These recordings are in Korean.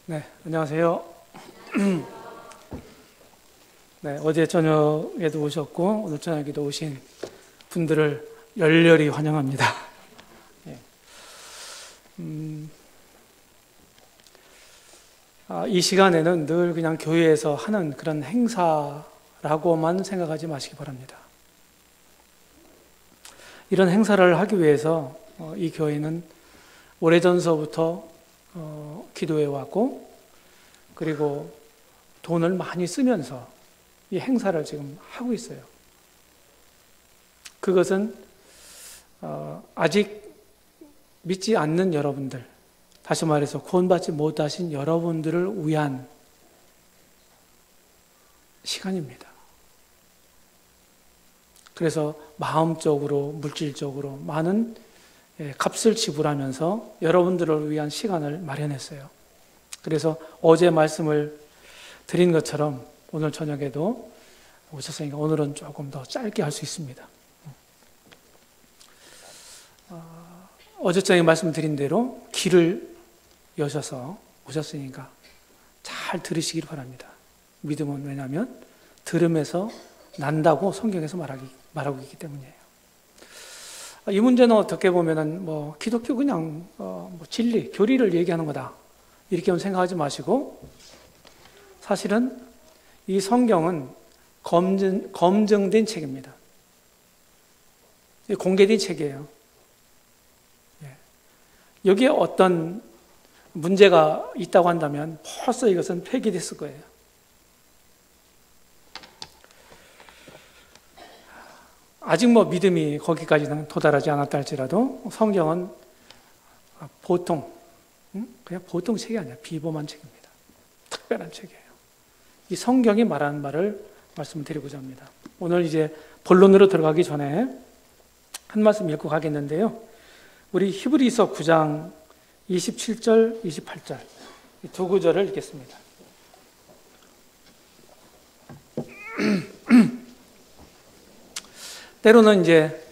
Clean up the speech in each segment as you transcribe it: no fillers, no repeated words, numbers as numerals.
네, 안녕하세요. 네, 어제 저녁에도 오셨고 오늘 저녁에도 오신 분들을 열렬히 환영합니다. 예. 이 시간에는 늘 그냥 교회에서 하는 그런 행사라고만 생각하지 마시기 바랍니다. 이런 행사를 하기 위해서 이 교회는 오래전서부터 기도해 왔고, 그리고 돈을 많이 쓰면서 이 행사를 지금 하고 있어요. 그것은 아직 믿지 않는 여러분들, 다시 말해서 구원받지 못하신 여러분들을 위한 시간입니다. 그래서 마음적으로, 물질적으로 많은 값을 지불하면서 여러분들을 위한 시간을 마련했어요. 그래서 어제 말씀을 드린 것처럼 오늘 저녁에도 오셨으니까 오늘은 조금 더 짧게 할 수 있습니다. 어제 저녁에 말씀드린 대로 귀를 여셔서 오셨으니까 잘 들으시길 바랍니다. 믿음은 왜냐하면 들음에서 난다고 성경에서 말하고 있기 때문이에요. 이 문제는 어떻게 보면은 기독교 그냥 진리, 교리를 얘기하는 거다 이렇게 생각하지 마시고, 사실은 이 성경은 검증된 책입니다. 공개된 책이에요. 여기에 어떤 문제가 있다고 한다면 벌써 이것은 폐기됐을 거예요. 아직 믿음이 거기까지는 도달하지 않았다 할지라도 성경은 그냥 보통 책이 아니라 비범한 책입니다. 특별한 책이에요. 이 성경이 말하는 말을 말씀드리고자 합니다. 오늘 이제 본론으로 들어가기 전에 한 말씀 읽고 가겠는데요. 우리 히브리서 9장 27절, 28절 이 두 구절을 읽겠습니다. 때로는 이제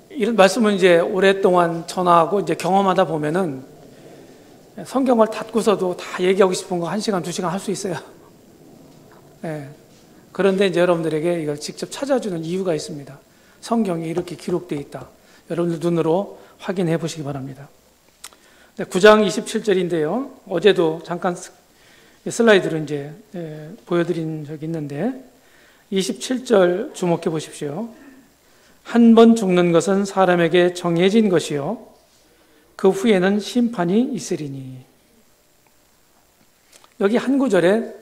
이런 말씀을 이제 오랫동안 전하고 이제 경험하다 보면은 성경을 닫고서도 다 얘기하고 싶은 거 1시간, 2시간 할 수 있어요. 네. 그런데 이제 여러분들에게 이걸 직접 찾아주는 이유가 있습니다. 성경이 이렇게 기록되어 있다. 여러분들 눈으로 확인해 보시기 바랍니다. 9장 27절인데요. 어제도 잠깐 슬라이드로 이제 보여드린 적이 있는데 27절 주목해 보십시오. 한 번 죽는 것은 사람에게 정해진 것이요 그 후에는 심판이 있으리니. 여기 한 구절에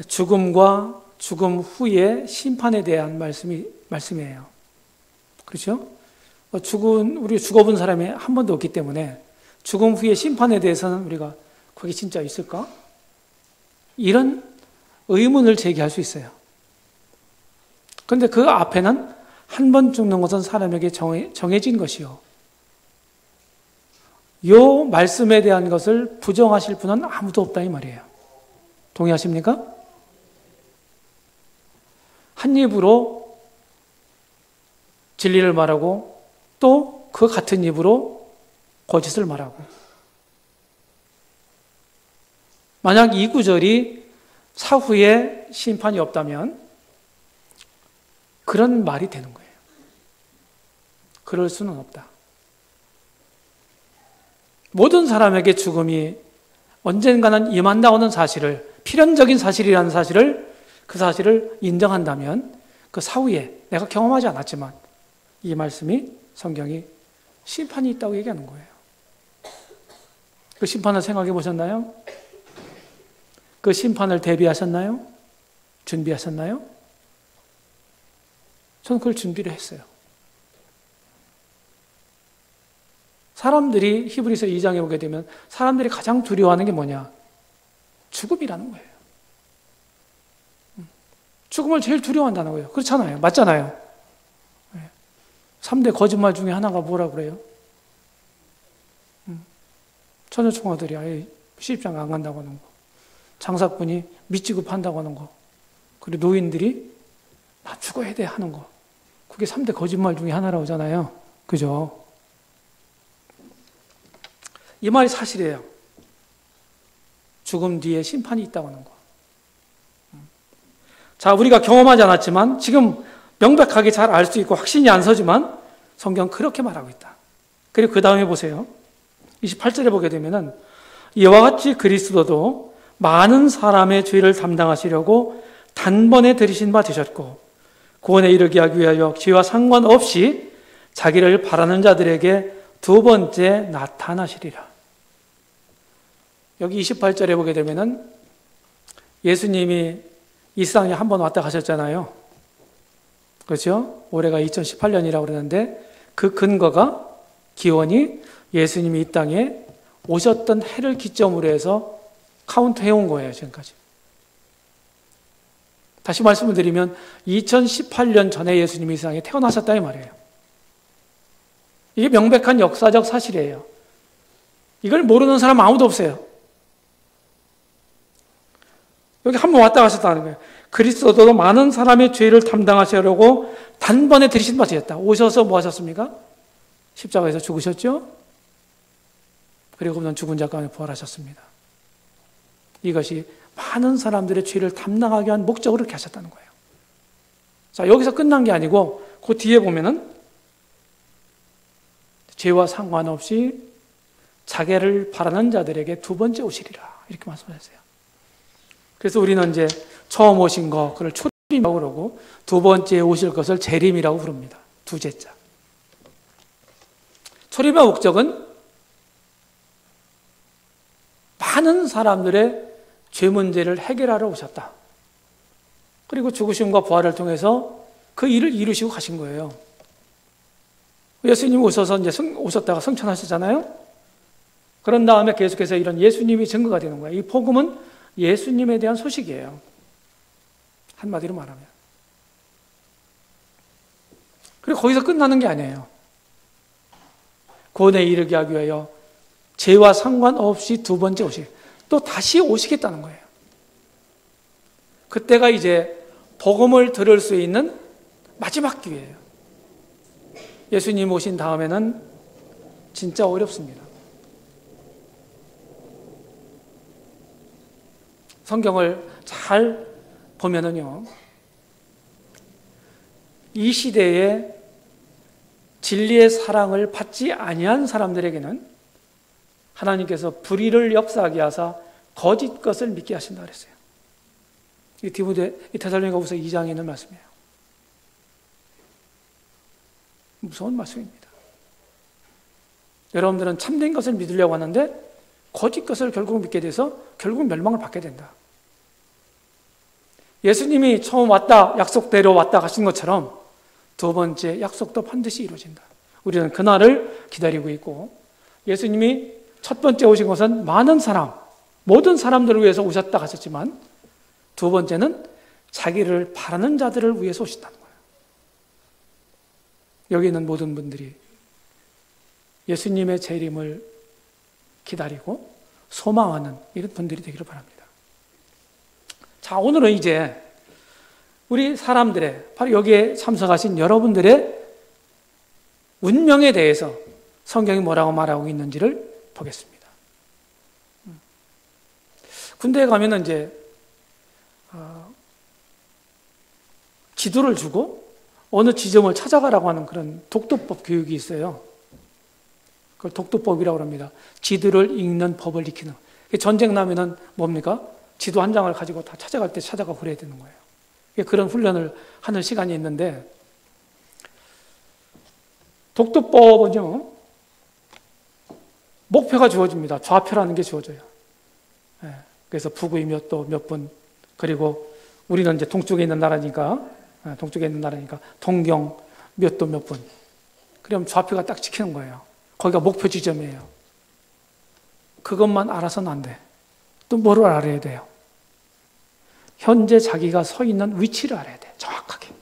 죽음과 죽음 후의 심판에 대한 말씀이에요. 그렇죠? 우리 죽어본 사람이 한 번도 없기 때문에 죽음 후의 심판에 대해서는 우리가 그게 진짜 있을까? 이런 의문을 제기할 수 있어요. 그런데 그 앞에는 한 번 죽는 것은 사람에게 정해진 것이요. 이 말씀에 대한 것을 부정하실 분은 아무도 없다 이 말이에요. 동의하십니까? 한 입으로 진리를 말하고 또 그 같은 입으로 거짓을 말하고, 만약 이 구절이 사후에 심판이 없다면 그런 말이 되는 거예요. 그럴 수는 없다. 모든 사람에게 죽음이 언젠가는 임한다는 사실을, 필연적인 사실이라는 사실을, 그 사실을 인정한다면 그 사후에 내가 경험하지 않았지만 이 말씀이, 성경이 심판이 있다고 얘기하는 거예요. 그 심판을 생각해 보셨나요? 그 심판을 대비하셨나요? 준비하셨나요? 저는 그걸 준비를 했어요. 사람들이 히브리서 2장에 보게 되면 사람들이 가장 두려워하는 게 뭐냐? 죽음이라는 거예요. 죽음을 제일 두려워한다는 거예요. 그렇잖아요. 맞잖아요. 3대 거짓말 중에 하나가 뭐라 그래요? 처녀총화들이 아예 시집장 안 간다고 하는 거, 장사꾼이 밑지급한다고 하는 거, 그리고 노인들이 나 죽어야 돼 하는 거, 그게 3대 거짓말 중에 하나라고 하잖아요. 그죠? 이 말이 사실이에요. 죽음 뒤에 심판이 있다고 하는 거. 자, 우리가 경험하지 않았지만 지금 명백하게 잘 알 수 있고 확신이 안 서지만 성경은 그렇게 말하고 있다. 그리고 그 다음에 보세요. 28절에 보게 되면은 이와 같이 그리스도도 많은 사람의 죄를 담당하시려고 단번에 들이신 바 되셨고 구원에 이르게 하기 위하여 죄와 상관없이 자기를 바라는 자들에게 두 번째 나타나시리라. 여기 28절에 보게 되면은 예수님이 이 세상에 한 번 왔다 가셨잖아요. 그렇죠? 올해가 2018년이라고 그러는데 그 근거가 기원이 예수님이 이 땅에 오셨던 해를 기점으로 해서 카운트 해온 거예요, 지금까지. 다시 말씀을 드리면 2018년 전에 예수님이 이 세상에 태어나셨다 이 말이에요. 이게 명백한 역사적 사실이에요. 이걸 모르는 사람 아무도 없어요. 여기 한 번 왔다 가셨다는 거예요. 그리스도도 많은 사람의 죄를 담당하시려고 단번에 들이신 바 되었다. 오셔서 뭐 하셨습니까? 십자가에서 죽으셨죠? 그리고 그는 죽은 자 가운데 부활하셨습니다. 이것이 많은 사람들의 죄를 담당하기 위한 목적으로 그렇게 하셨다는 거예요. 자, 여기서 끝난 게 아니고 그 뒤에 보면은 죄와 상관없이 자기를 바라는 자들에게 두 번째 오시리라 이렇게 말씀하셨어요. 그래서 우리는 이제 처음 오신 거 그걸 초림이라고 그러고 두 번째 오실 것을 재림이라고 부릅니다. 두제자. 초림의 목적은 많은 사람들의 죄 문제를 해결하러 오셨다. 그리고 죽으심과 부활을 통해서 그 일을 이루시고 가신 거예요. 예수님이 오셔서 이제 오셨다가 승천하셨잖아요. 그런 다음에 계속해서 이런 예수님이 증거가 되는 거예요. 이 복음은 예수님에 대한 소식이에요. 한마디로 말하면. 그리고 거기서 끝나는 게 아니에요. 구원에 이르게 하기 위하여 죄와 상관없이 두 번째 또 다시 오시겠다는 거예요. 그때가 이제 복음을 들을 수 있는 마지막 기회예요. 예수님 오신 다음에는 진짜 어렵습니다. 성경을 잘 보면은요, 이 시대에 진리의 사랑을 받지 아니한 사람들에게는 하나님께서 불의를 역사하게 하사 거짓 것을 믿게 하신다 그랬어요. 이 데살로니가후서 2장에 있는 말씀이에요. 무서운 말씀입니다. 여러분들은 참된 것을 믿으려고 하는데 거짓 것을 결국 믿게 돼서 결국 멸망을 받게 된다. 예수님이 처음 약속대로 왔다 가신 것처럼 두 번째 약속도 반드시 이루어진다. 우리는 그날을 기다리고 있고, 예수님이 첫 번째 오신 것은 많은 사람, 모든 사람들을 위해서 오셨다 가셨지만 두 번째는 자기를 바라는 자들을 위해서 오셨다는 거예요. 여기 있는 모든 분들이 예수님의 재림을 기다리고 소망하는 이런 분들이 되기를 바랍니다. 자, 오늘은 이제 우리 사람들의, 바로 여기에 참석하신 여러분들의 운명에 대해서 성경이 뭐라고 말하고 있는지를 보겠습니다. 군대에 가면은 이제 지도를 주고 어느 지점을 찾아가라고 하는 그런 독도법 교육이 있어요. 그걸 독도법이라고 합니다. 지도를 읽는 법을 익히는. 전쟁 나면은 뭡니까? 지도 한 장을 가지고 다 찾아갈 때 찾아가고 그래야 되는 거예요. 그런 훈련을 하는 시간이 있는데, 독도법은요, 목표가 주어집니다. 좌표라는 게 주어져요. 그래서 북의 몇 도 몇 분, 그리고 우리는 이제 동쪽에 있는 나라니까 동경 몇 도 몇 분. 그럼 좌표가 딱 찍히는 거예요. 거기가 목표 지점이에요. 그것만 알아서는 안 돼. 또 뭐를 알아야 돼요? 현재 자기가 서 있는 위치를 알아야 돼. 정확하게.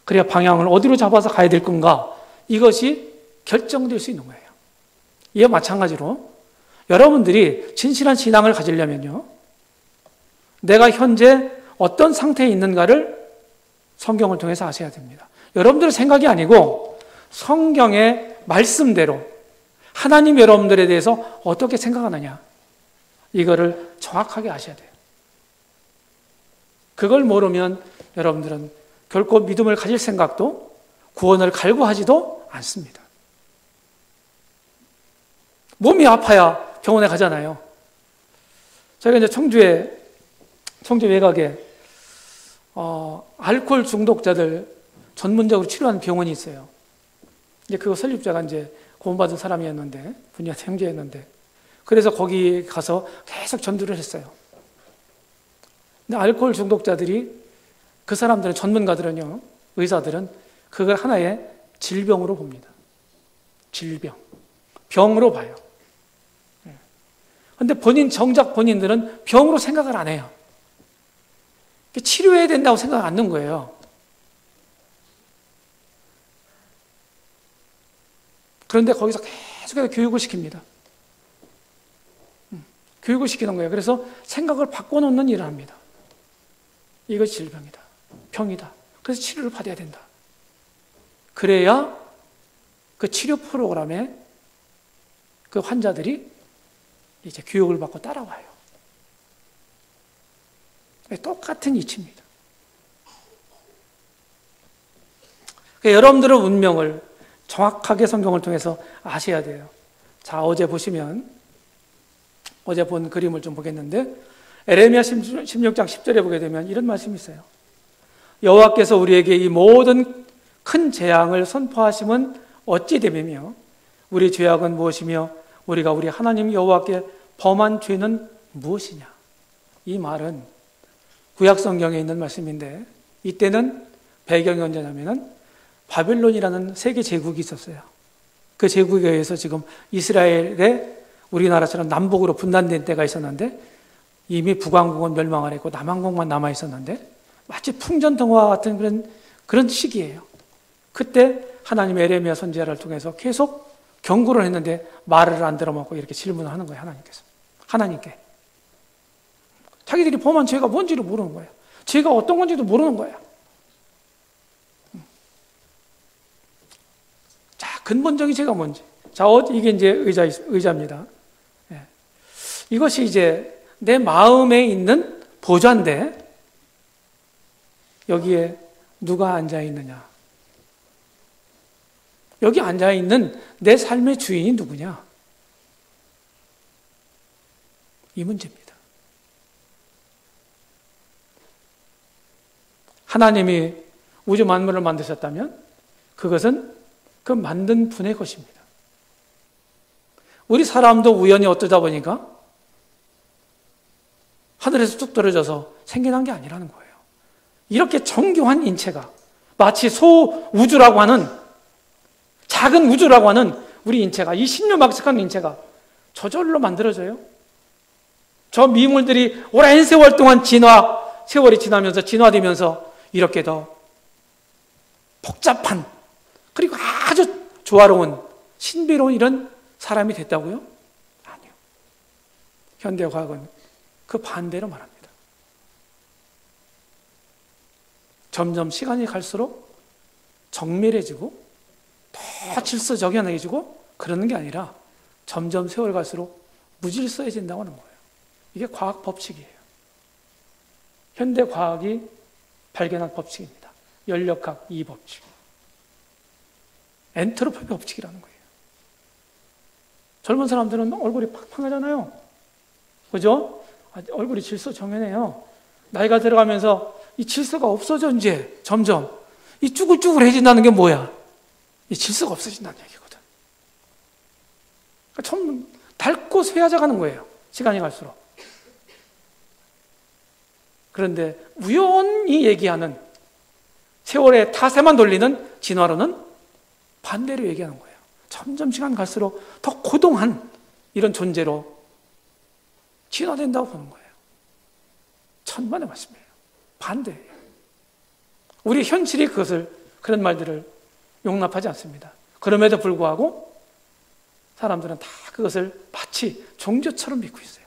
그래야 방향을 어디로 잡아서 가야 될 건가? 이것이 결정될 수 있는 거예요. 이와 마찬가지로 여러분들이 진실한 신앙을 가지려면요, 내가 현재 어떤 상태에 있는가를 성경을 통해서 아셔야 됩니다. 여러분들의 생각이 아니고 성경의 말씀대로 하나님 여러분들에 대해서 어떻게 생각하느냐, 이거를 정확하게 아셔야 돼요. 그걸 모르면 여러분들은 결코 믿음을 가질 생각도, 구원을 갈구하지도 않습니다. 몸이 아파야 병원에 가잖아요. 저희가 이제 청주 외곽에 알코올 중독자들 전문적으로 치료하는 병원이 있어요. 이제 그 설립자가 이제 구원받은 사람이었는데, 분야 형제였는데, 그래서 거기 가서 계속 전도를 했어요. 근데 알코올 중독자들이, 그 사람들은, 전문가들은요, 의사들은 그걸 하나의 질병으로 봅니다. 질병. 병으로 봐요. 근데 정작 본인들은 병으로 생각을 안 해요. 치료해야 된다고 생각 안 하는 거예요. 그런데 거기서 계속해서 교육을 시킵니다. 교육을 시키는 거예요. 그래서 생각을 바꿔놓는 일을 합니다. 이것이 질병이다, 병이다. 그래서 치료를 받아야 된다. 그래야 그 치료 프로그램에 그 환자들이 이제 교육을 받고 따라와요. 똑같은 이치입니다. 그러니까 여러분들의 운명을 정확하게 성경을 통해서 아셔야 돼요. 자, 어제 본 그림을 좀 보겠는데, 에레미야 16장 10절에 보게 되면 이런 말씀이 있어요. 여호와께서 우리에게 이 모든 큰 재앙을 선포하심은 어찌 됨이며 우리 죄악은 무엇이며 우리가 우리 하나님 여호와께 범한 죄는 무엇이냐. 이 말은 구약 성경에 있는 말씀인데, 이때는 배경이 언제냐면은 바벨론이라는 세계 제국이 있었어요. 그 제국에 의해서 지금 이스라엘의 우리나라처럼 남북으로 분단된 때가 있었는데, 이미 북왕국은 멸망을 했고 남왕국만 남아 있었는데, 마치 풍전등화 같은 그런 시기예요. 그때 하나님 에레미야 선지자를 통해서 계속 경고를 했는데 말을 안 들어먹고 이렇게 질문을 하는 거예요. 하나님께 자기들이 범한 죄가 뭔지를 모르는 거예요. 죄가 어떤 건지도 모르는 거예요. 자, 근본적인 죄가 뭔지. 자, 이게 이제 의자입니다. 이것이 이제 내 마음에 있는 보좌인데, 여기에 누가 앉아 있느냐? 여기 앉아 있는 내 삶의 주인이 누구냐? 이 문제입니다. 하나님이 우주 만물을 만드셨다면 그것은 그 만든 분의 것입니다. 우리 사람도 우연히 어쩌다 보니까 하늘에서 뚝 떨어져서 생겨난 게 아니라는 거예요. 이렇게 정교한 인체가, 마치 소우주라고 하는, 작은 우주라고 하는 우리 인체가, 이 신묘막측한 인체가 저절로 만들어져요. 저 미물들이 오랜 세월 동안 세월이 지나면서 진화되면서 이렇게 더 복잡한, 그리고 아주 조화로운, 신비로운 이런 사람이 됐다고요? 아니요. 현대과학은 그 반대로 말합니다. 점점 시간이 갈수록 정밀해지고 더 질서정연해지고 그러는 게 아니라 점점 세월 갈수록 무질서해진다고 하는 거예요. 이게 과학 법칙이에요. 현대 과학이 발견한 법칙입니다. 연력학 2법칙. 엔트로피 법칙이라는 거예요. 젊은 사람들은 얼굴이 팡팡하잖아요. 그죠? 얼굴이 질서정연해요. 나이가 들어가면서 이 질서가 없어져, 이제 점점. 이 쭈글쭈글해진다는 게 뭐야? 이 질서가 없어진다는 얘기거든. 그러니까 좀 닳고 쇠해져가는 거예요. 시간이 갈수록. 그런데 우연히 얘기하는, 세월의 타세만 돌리는 진화론은 반대로 얘기하는 거예요. 점점 시간 갈수록 더 고동한 이런 존재로 진화된다고 보는 거예요. 천만의 말씀이에요. 반대예요. 우리 현실이 그런 말들을 용납하지 않습니다. 그럼에도 불구하고 사람들은 다 그것을 마치 종교처럼 믿고 있어요.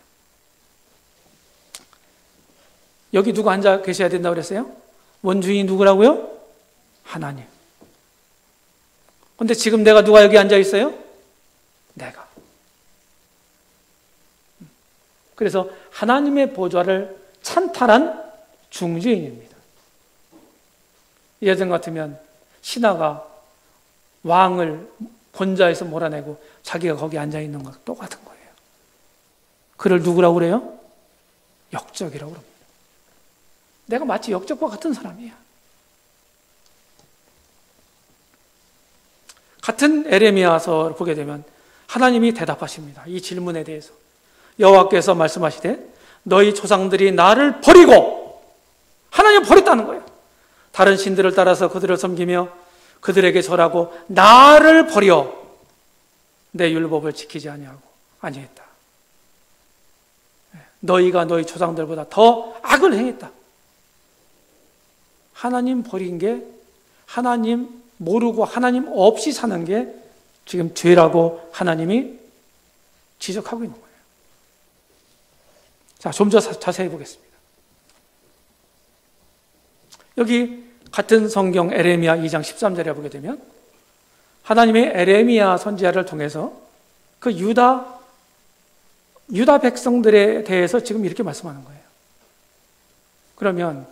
여기 누가 앉아 계셔야 된다고 그랬어요? 원주인이 누구라고요? 하나님. 근데 지금 누가 여기 앉아 있어요? 내가. 그래서 하나님의 보좌를 찬탈한 중죄인입니다. 예전 같으면 신하가 왕을 권좌에서 몰아내고 자기가 거기 앉아있는 거 똑같은 거예요. 그를 누구라고 그래요? 역적이라고 그럽니다. 내가 마치 역적과 같은 사람이야. 같은 에레미야서를 보게 되면 하나님이 대답하십니다. 이 질문에 대해서. 여호와께서 말씀하시되 너희 조상들이 나를 버리고, 하나님을 버렸다는 거예요. 다른 신들을 따라서 그들을 섬기며 그들에게 절하고 나를 버려 내 율법을 지키지 아니했다. 너희가 너희 조상들보다 더 악을 행했다. 하나님 버린 게, 하나님 모르고 하나님 없이 사는 게 지금 죄라고 하나님이 지적하고 있는 거예요. 자, 좀 더 자세히 보겠습니다. 여기 같은 성경 에레미야 2장 13절에 보게 되면 하나님의 에레미야 선지자를 통해서 그 유다 백성들에 대해서 지금 이렇게 말씀하는 거예요. 그러면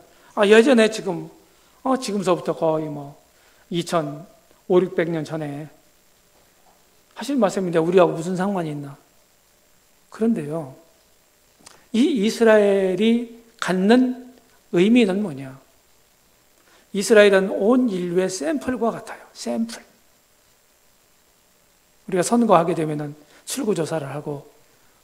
예전에 지금서부터 거의 2500~600년 전에 하신 말씀인데 우리하고 무슨 상관이 있나? 그런데요, 이 이스라엘이 갖는 의미는 뭐냐? 이스라엘은 온 인류의 샘플과 같아요. 샘플. 우리가 선거하게 되면은 출구조사를 하고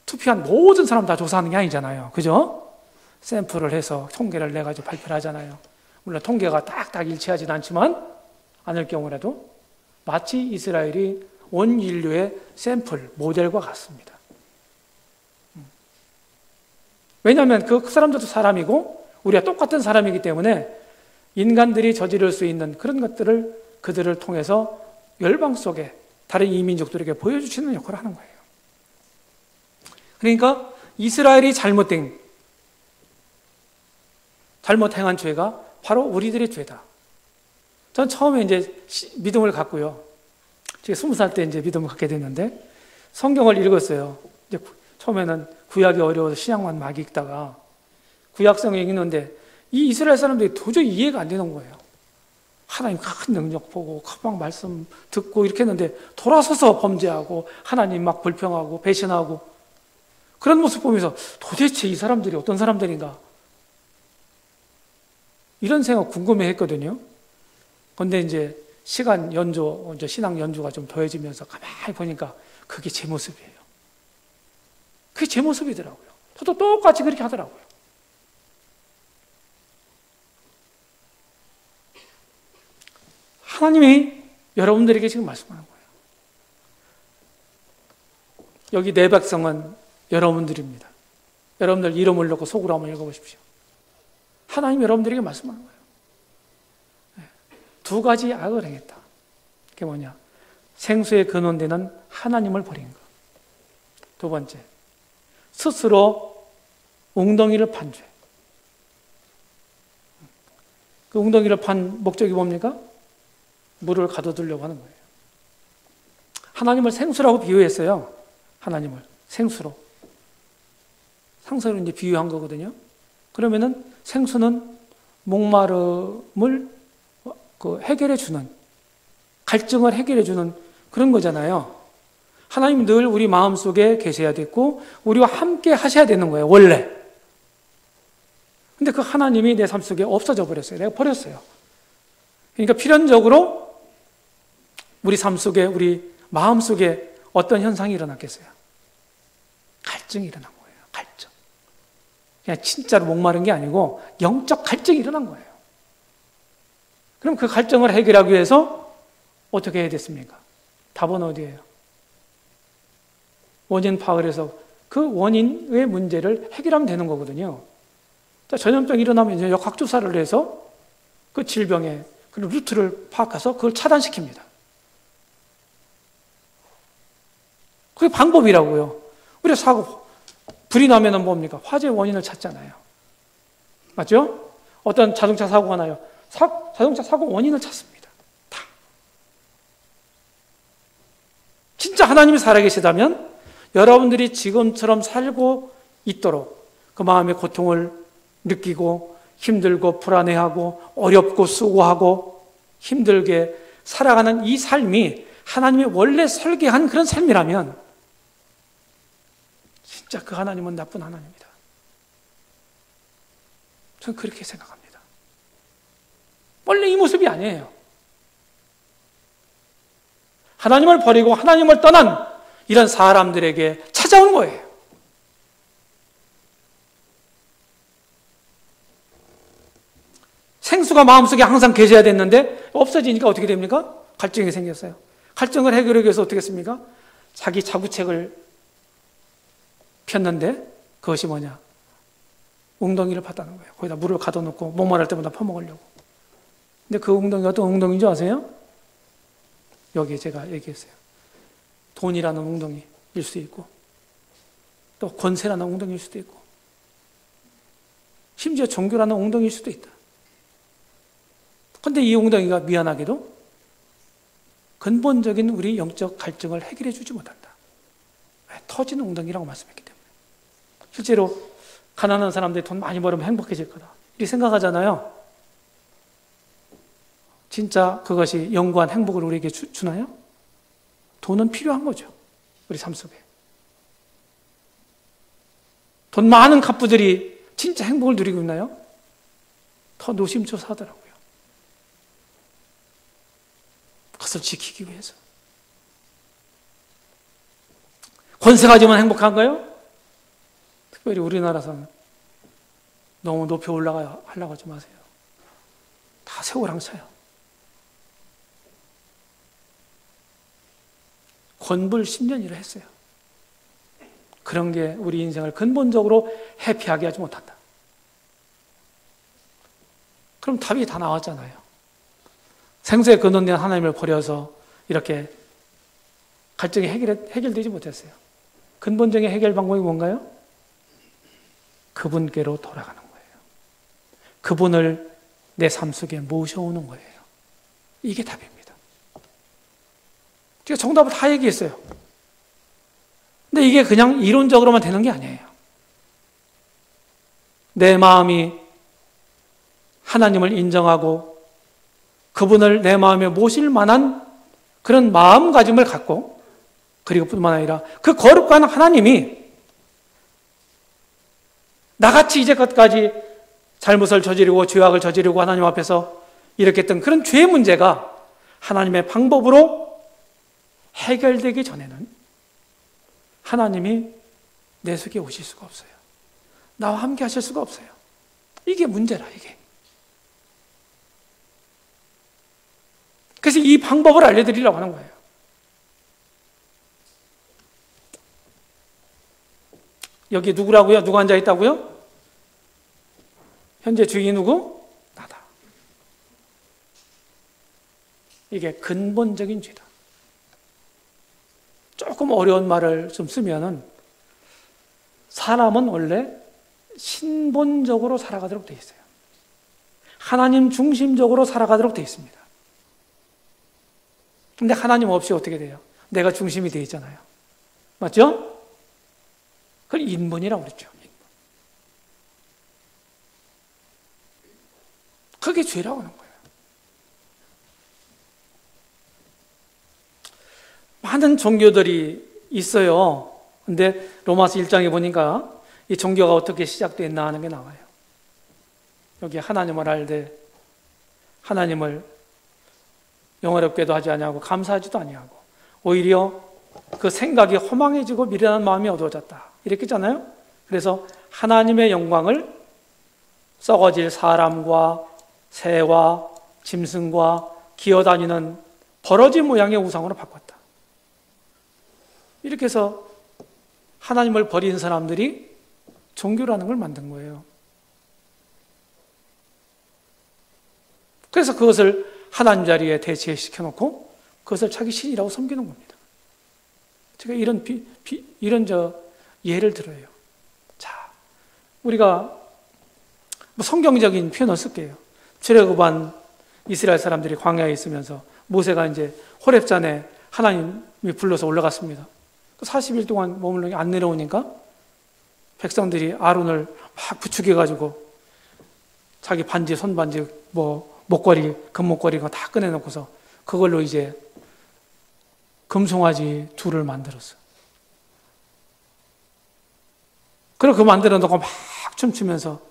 투표한 모든 사람 다 조사하는 게 아니잖아요. 그죠? 샘플을 해서 통계를 내가지고 발표를 하잖아요. 물론 통계가 딱딱 일치하지는 않을 경우라도 마치 이스라엘이 온 인류의 샘플, 모델과 같습니다. 왜냐하면 그 사람들도 사람이고 우리가 똑같은 사람이기 때문에 인간들이 저지를 수 있는 그런 것들을 그들을 통해서 열방 속에 다른 이민족들에게 보여주시는 역할을 하는 거예요. 그러니까 이스라엘이 잘못 행한 죄가 바로 우리들의 죄다. 전 처음에 이제 믿음을 갖고요. 제가 20살 때 이제 믿음을 갖게 됐는데 성경을 읽었어요. 이제 처음에는 구약이 어려워서 신약만 막 읽다가 구약 성경 읽는데 이 이스라엘 사람들이 도저히 이해가 안 되는 거예요. 하나님 큰 능력 보고 막 말씀 듣고 이렇게 했는데 돌아서서 범죄하고 하나님 막 불평하고 배신하고 그런 모습 보면서 도대체 이 사람들이 어떤 사람들인가 이런 생각 궁금해 했거든요. 그런데 이제 신앙 연주가 좀 더해지면서 가만히 보니까 그게 제 모습이에요. 그게 제 모습이더라고요. 저도 똑같이 그렇게 하더라고요. 하나님이 여러분들에게 지금 말씀하는 거예요. 여기 내 백성은 여러분들입니다. 여러분들 이름을 넣고 속으로 한번 읽어보십시오. 하나님이 여러분들에게 말씀하는 거예요. 두 가지 악을 행했다. 그게 뭐냐? 생수의 근원되는 하나님을 버린 것. 두 번째, 스스로 웅덩이를 판 죄. 그 웅덩이를 판 목적이 뭡니까? 물을 가둬두려고 하는 거예요. 하나님을 생수라고 비유했어요. 하나님을 생수로. 상서로 이제 비유한 거거든요. 그러면은 생수는 목마름을 해결해주는, 갈증을 해결해주는 그런 거잖아요. 하나님 늘 우리 마음속에 계셔야 됐고 우리와 함께 하셔야 되는 거예요. 원래. 근데 그 하나님이 내 삶 속에 없어져 버렸어요. 내가 버렸어요. 그러니까 필연적으로 우리 삶 속에, 우리 마음 속에 어떤 현상이 일어났겠어요? 갈증이 일어난 거예요. 갈증. 그냥 진짜로 목마른 게 아니고 영적 갈증이 일어난 거예요. 그럼 그 갈증을 해결하기 위해서 어떻게 해야 됐습니까? 답은 어디예요? 원인 파악을 해서 그 원인의 문제를 해결하면 되는 거거든요. 전염병이 일어나면 이제 역학조사를 해서 그 질병의 그 루트를 파악해서 그걸 차단시킵니다. 그게 방법이라고요. 우리가 불이 나면은 뭡니까? 화재 원인을 찾잖아요. 맞죠? 어떤 자동차 사고가 나요. 자동차 사고 원인을 찾습니다. 다. 진짜 진짜 하나님이 살아계시다면 여러분들이 지금처럼 살고 있도록 그 마음의 고통을 느끼고 힘들고 불안해하고 어렵고 수고하고 힘들게 살아가는 이 삶이 하나님이 원래 설계한 그런 삶이라면 진짜 그 하나님은 나쁜 하나님입니다. 저는 그렇게 생각합니다. 원래 이 모습이 아니에요. 하나님을 버리고 하나님을 떠난 이런 사람들에게 찾아온 거예요. 생수가 마음속에 항상 계셔야 됐는데 없어지니까 어떻게 됩니까? 갈증이 생겼어요. 갈증을 해결하기 위해서 어떻게 했습니까? 자기 자구책을 폈는데 그것이 뭐냐? 웅덩이를 팠다는 거예요. 거기다 물을 가둬놓고 목말할 때마다 퍼먹으려고. 근데 그 웅덩이가 어떤 웅덩이인 줄 아세요? 여기에 제가 얘기했어요. 돈이라는 웅덩이일 수 있고 또 권세라는 웅덩이일 수도 있고 심지어 종교라는 웅덩이일 수도 있다. 그런데 이 웅덩이가 미안하게도 근본적인 우리 영적 갈증을 해결해 주지 못한다. 터지는 웅덩이라고 말씀했기 때문에. 실제로 가난한 사람들이 돈 많이 벌으면 행복해질 거다 이렇게 생각하잖아요. 진짜 그것이 영구한 행복을 우리에게 주나요? 돈은 필요한 거죠. 우리 삶 속에. 돈 많은 갑부들이 진짜 행복을 누리고 있나요? 더 노심초사하더라고요. 그것을 지키기 위해서. 권세 가지면 행복한가요? 특별히 우리나라에서는 너무 높이 올라가야 하려고 하지 마세요. 다 세월랑 차요. 권불 10년이라 했어요. 그런 게 우리 인생을 근본적으로 해피하게 하지 못한다. 그럼 답이 다 나왔잖아요. 생수의 근원된 하나님을 버려서 이렇게 갈증이 해결되지 못했어요. 근본적인 해결 방법이 뭔가요? 그분께로 돌아가는 거예요. 그분을 내 삶 속에 모셔오는 거예요. 이게 답입니다. 제가 정답을 다 얘기했어요. 근데 이게 그냥 이론적으로만 되는 게 아니에요. 내 마음이 하나님을 인정하고 그분을 내 마음에 모실 만한 그런 마음가짐을 갖고 그리고 뿐만 아니라 그 거룩한 하나님이 나같이 이제까지 잘못을 저지르고 죄악을 저지르고 하나님 앞에서 이렇게 했던 그런 죄의 문제가 하나님의 방법으로 해결되기 전에는 하나님이 내 속에 오실 수가 없어요. 나와 함께 하실 수가 없어요. 이게 문제라, 이게. 그래서 이 방법을 알려드리려고 하는 거예요. 여기 누구라고요? 누구 앉아 있다고요? 현재 주인이 누구? 나다. 이게 근본적인 죄다. 조금 어려운 말을 좀 쓰면은 사람은 원래 신본적으로 살아가도록 되어 있어요. 하나님 중심적으로 살아가도록 되어 있습니다. 근데 하나님 없이 어떻게 돼요? 내가 중심이 되어 있잖아요. 맞죠? 그걸 인본이라고 그랬죠. 그게 죄라고 하는 거예요. 많은 종교들이 있어요. 근데 로마서 1장에 보니까 이 종교가 어떻게 시작됐나 하는 게 나와요. 여기 하나님을 알되 하나님을 영어롭게도 하지 아니하고 감사하지도 아니하고 오히려 그 생각이 허망해지고 미련한 마음이 어두워졌다. 이렇게 했잖아요. 그래서 하나님의 영광을 썩어질 사람과 새와 짐승과 기어다니는 벌어진 모양의 우상으로 바꿨다. 이렇게 해서 하나님을 버린 사람들이 종교라는 걸 만든 거예요. 그래서 그것을 하나님 자리에 대체시켜놓고 그것을 자기 신이라고 섬기는 겁니다. 제가 이런 예를 들어요. 자, 우리가 뭐 성경적인 표현을 쓸게요. 출애굽한 이스라엘 사람들이 광야에 있으면서 모세가 이제 호렙산에 하나님이 불러서 올라갔습니다. 40일 동안 머물러 안 내려오니까 백성들이 아론을 막 부축해가지고 자기 반지, 손반지, 목걸이, 금목걸이 다 꺼내놓고서 그걸로 이제 금송아지 둘을 만들었어요. 그리고 그 만들어 놓고 막 춤추면서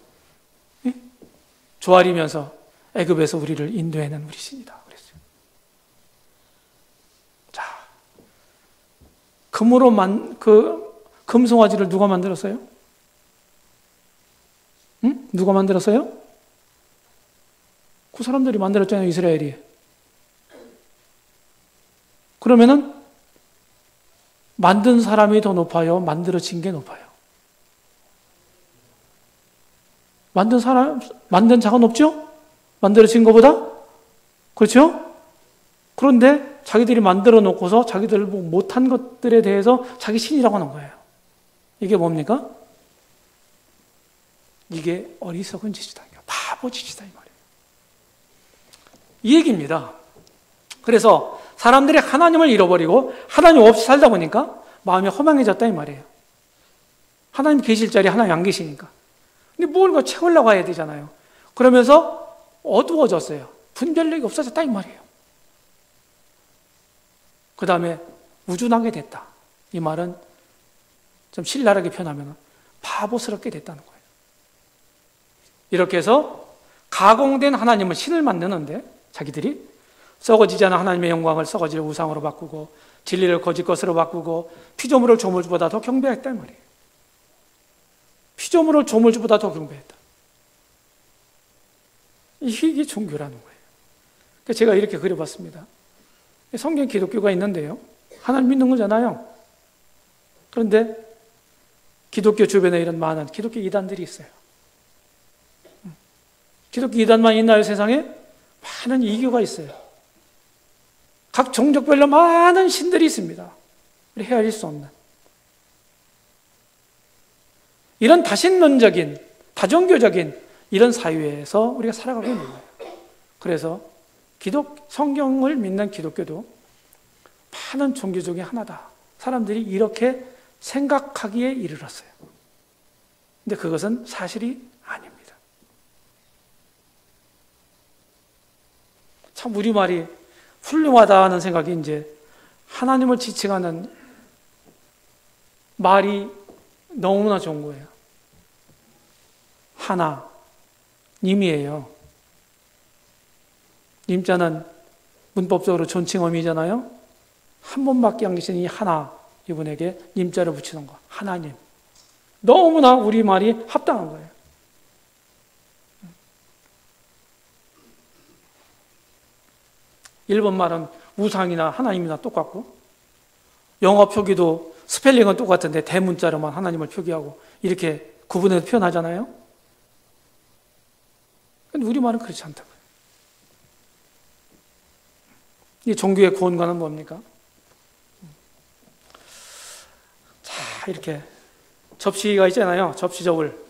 조아리면서 애굽에서 우리를 인도해낸 우리 신이다 그랬어요. 자, 그 금송아지를 누가 만들었어요? 응? 누가 만들었어요? 그 사람들이 만들었잖아요, 이스라엘이. 그러면은 만든 사람이 더 높아요? 만들어진 게 높아요? 만든 자가 높죠? 만들어진 것보다? 그렇죠? 그런데 자기들이 만들어 놓고서 자기들 못한 것들에 대해서 자기 신이라고 하는 거예요. 이게 뭡니까? 이게 어리석은 짓이다. 바보 짓이다. 이 말이에요. 이 얘기입니다. 그래서 사람들이 하나님을 잃어버리고 하나님 없이 살다 보니까 마음이 허망해졌다 이 말이에요. 하나님 계실 자리에 하나님 안 계시니까. 근데 뭘 채우려고 해야 되잖아요. 그러면서 어두워졌어요. 분별력이 없어졌다 이 말이에요. 그 다음에 우준하게 됐다. 이 말은 좀 신랄하게 표현하면 바보스럽게 됐다는 거예요. 이렇게 해서 가공된 하나님은 신을 만드는데 자기들이 썩어지지 않은 하나님의 영광을 썩어질 우상으로 바꾸고 진리를 거짓 것으로 바꾸고 피조물을 조물주보다 더 경배했다 이 말이에요. 피조물을 조물주보다 더 경배했다. 이게 종교라는 거예요. 그래서 제가 이렇게 그려봤습니다. 성경 기독교가 있는데요. 하나님 믿는 거잖아요. 그런데 기독교 주변에 이런 많은 기독교 이단들이 있어요. 기독교 이단만 있나요, 세상에? 많은 이교가 있어요. 각 종족별로 많은 신들이 있습니다. 우리 헤아릴 수 없는. 이런 다신론적인, 다종교적인 이런 사회에서 우리가 살아가고 있는 거예요. 그래서 성경을 믿는 기독교도 많은 종교 중에 하나다. 사람들이 이렇게 생각하기에 이르렀어요. 근데 그것은 사실이 아닙니다. 참 우리말이 훌륭하다는 생각이 이제 하나님을 지칭하는 말이 너무나 좋은 거예요. 하나님이에요. 님자는 문법적으로 존칭어미잖아요. 한 번밖에 안 계신 이 하나, 이분에게 님자를 붙이는 거. 하나님. 너무나 우리말이 합당한 거예요. 일본 말은 우상이나 하나님이나 똑같고 영어 표기도 스펠링은 똑같은데 대문자로만 하나님을 표기하고 이렇게 구분해서 표현하잖아요. 근데 우리말은 그렇지 않다고요. 이 종교의 구원관은 뭡니까? 자, 이렇게 접시가 있잖아요. 접시저울,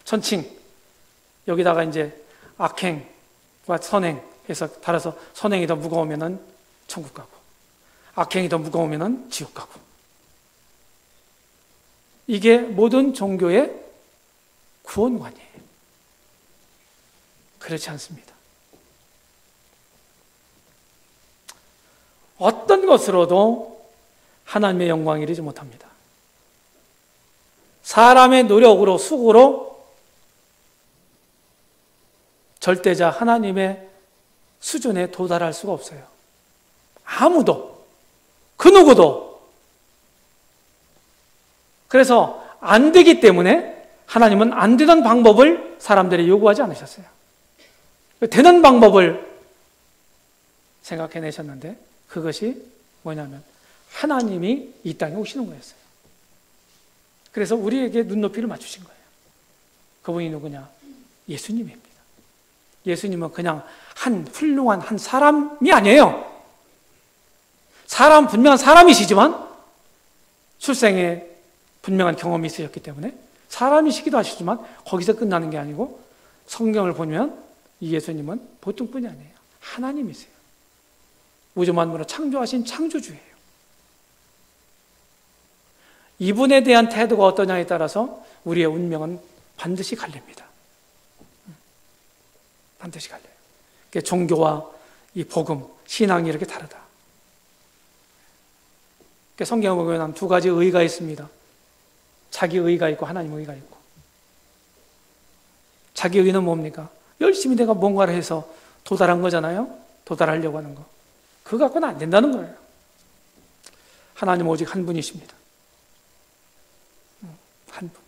천칭. 여기다가 이제 악행과 선행 해서 달아서 선행이 더 무거우면은 천국 가고 악행이 더 무거우면은 지옥 가고. 이게 모든 종교의 구원관이에요. 그렇지 않습니다. 어떤 것으로도 하나님의 영광을 이루지 못합니다. 사람의 노력으로 수고로 절대자 하나님의 수준에 도달할 수가 없어요. 아무도, 그 누구도. 그래서 안 되기 때문에 하나님은 안 되는 방법을 사람들이 요구하지 않으셨어요. 되는 방법을 생각해내셨는데 그것이 뭐냐면 하나님이 이 땅에 오시는 거였어요. 그래서 우리에게 눈높이를 맞추신 거예요. 그분이 누구냐? 예수님입니다. 예수님은 그냥 한 훌륭한 한 사람이 아니에요. 분명한 사람이시지만 출생에 분명한 경험이 있으셨기 때문에 사람이시기도 하시지만 거기서 끝나는 게 아니고 성경을 보면 이 예수님은 보통 분이 아니에요. 하나님이세요. 우주 만물을 창조하신 창조주예요. 이분에 대한 태도가 어떠냐에 따라서 우리의 운명은 반드시 갈립니다. 반드시 갈려요. 그러니까 종교와 이 복음, 신앙이 이렇게 다르다. 그러니까 성경에 보면 두 가지 의가 있습니다. 자기 의가 있고 하나님 의가 있고. 자기 의는 뭡니까? 열심히 내가 뭔가를 해서 도달한 거잖아요. 도달하려고 하는 거. 그거 갖고는 안 된다는 거예요. 하나님 오직 한 분이십니다. 한 분.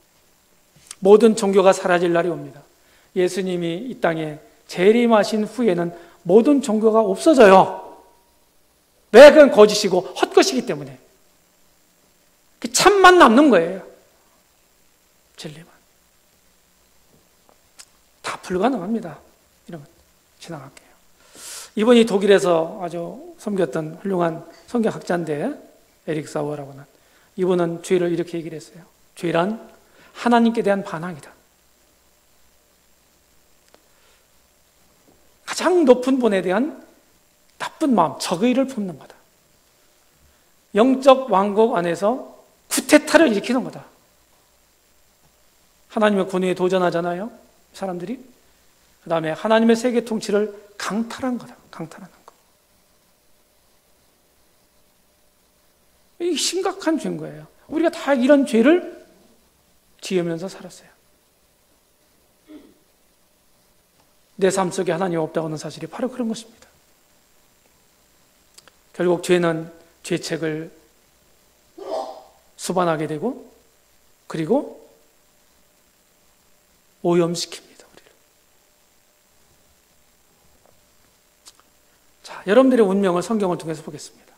모든 종교가 사라질 날이 옵니다. 예수님이 이 땅에 재림하신 후에는 모든 종교가 없어져요. 왜? 그건 거짓이고 헛것이기 때문에. 참만 남는 거예요. 진리만. 다 불가능합니다. 이런 것 지나갈게요. 이분이 독일에서 아주 섬겼던 훌륭한 성경학자인데, 에릭 사워라고는, 이분은 죄를 이렇게 얘기를 했어요. 죄란 하나님께 대한 반항이다. 가장 높은 분에 대한 나쁜 마음, 적의를 품는 거다. 영적 왕국 안에서 쿠데타를 일으키는 거다. 하나님의 권위에 도전하잖아요, 사람들이. 그 다음에 하나님의 세계 통치를 강탈한 거다. 강탈하는 거. 이게 심각한 죄인 거예요. 우리가 다 이런 죄를 지으면서 살았어요. 내 삶 속에 하나님이 없다고 하는 사실이 바로 그런 것입니다. 결국 죄는 죄책을 수반하게 되고, 그리고 오염시킵니다, 우리를. 자, 여러분들의 운명을 성경을 통해서 보겠습니다.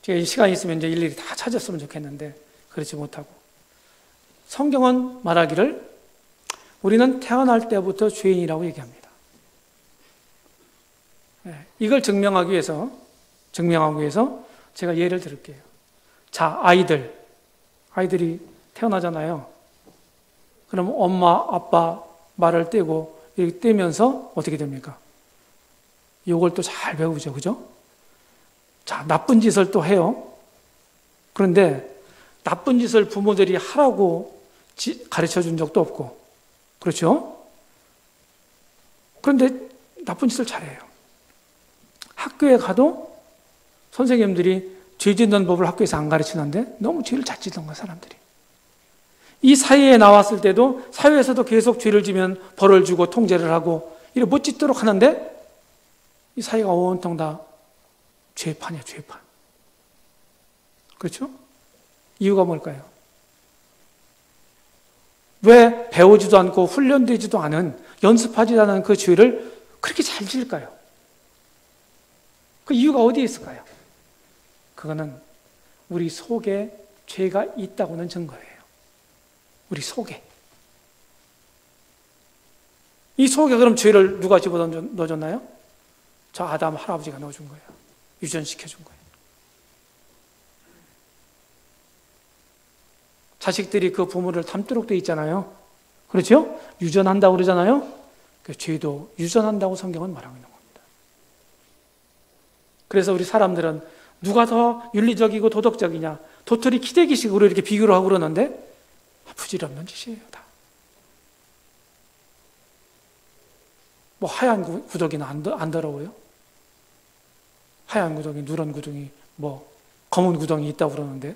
제가 이 시간이 있으면 이제 일일이 다 찾았으면 좋겠는데 그렇지 못하고, 성경은 말하기를 우리는 태어날 때부터 죄인이라고 얘기합니다. 이걸 증명하기 위해서 제가 예를 들을게요. 자, 아이들이 태어나잖아요. 그럼 엄마, 아빠 말을 떼고 이렇게 떼면서 어떻게 됩니까? 이걸 또 잘 배우죠, 그죠? 자, 나쁜 짓을 또 해요. 그런데 나쁜 짓을 부모들이 하라고 가르쳐 준 적도 없고, 그렇죠? 그런데 나쁜 짓을 잘해요. 학교에 가도 선생님들이 죄 짓는 법을 학교에서 안 가르치는데 너무 죄를 잘 짓는 거야, 사람들이. 이 사회에 나왔을 때도 사회에서도 계속 죄를 지면 벌을 주고 통제를 하고 이렇게 못 짓도록 하는데 이 사회가 온통 다 죄판이야, 죄판. 그렇죠? 이유가 뭘까요? 왜 배우지도 않고 훈련되지도 않은, 연습하지 않은 그 죄를 그렇게 잘 지을까요? 그 이유가 어디에 있을까요? 그거는 우리 속에 죄가 있다고는 증거예요. 우리 속에. 이 속에 그럼 죄를 누가 집어 넣어줬나요? 저 아담 할아버지가 넣어준 거예요. 유전시켜준 거예요. 자식들이 그 부모를 닮도록 돼 있잖아요. 그렇죠? 유전한다고 그러잖아요. 그 죄도 유전한다고 성경은 말하고 있는 겁니다. 그래서 우리 사람들은 누가 더 윤리적이고 도덕적이냐, 도토리 키재기식으로 이렇게 비교를 하고 그러는데 부질없는 짓이에요, 다. 뭐 하얀 구더기는 안 더러워요? 하얀 구덩이, 누런 구덩이, 뭐 검은 구덩이 있다고 그러는데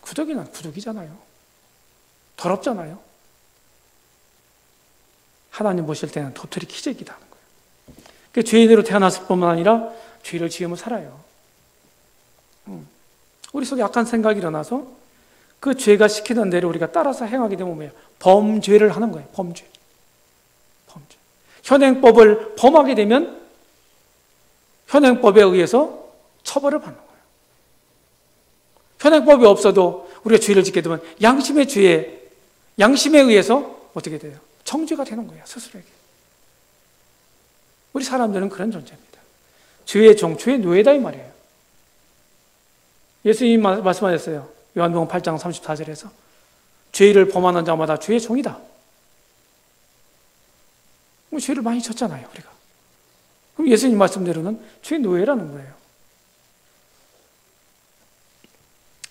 구더기는 구더기잖아요. 더럽잖아요. 하나님 보실 때는 도토리 키재기다 하는 거예요. 그러니까 죄인으로 태어났을 뿐만 아니라 죄를 지으며 살아요. 우리 속에 악한 생각이 일어나서 그 죄가 시키는 대로 우리가 따라서 행하게 되면 뭐예요? 범죄를 하는 거예요. 범죄. 현행법을 범하게 되면 현행법에 의해서 처벌을 받는 거예요. 현행법이 없어도 우리가 죄를 짓게 되면 양심에 의해서 어떻게 돼요? 정죄가 되는 거예요, 스스로에게. 우리 사람들은 그런 존재입니다. 죄의 종, 죄의 노예다 이 말이에요. 예수님이 말씀하셨어요. 요한복음 8장 34절에서 죄를 범하는 자마다 죄의 종이다. 죄를 많이 졌잖아요, 우리가. 그럼 예수님 말씀대로는 죄의 노예라는 거예요.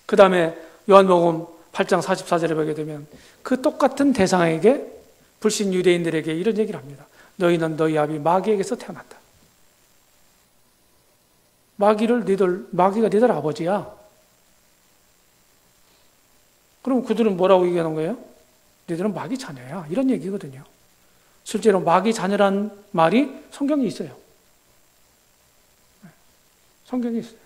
그 다음에 요한복음 8장 44절에 보게 되면 그 똑같은 대상에게 불신 유대인들에게 이런 얘기를 합니다. 너희는 너희 아비 마귀에게서 태어났다. 마귀가 너희들 아버지야. 그럼 그들은 뭐라고 얘기하는 거예요? 너희들은 마귀 자녀야. 이런 얘기거든요. 실제로 마귀 자녀란 말이 성경에 있어요. 성경에 있어요.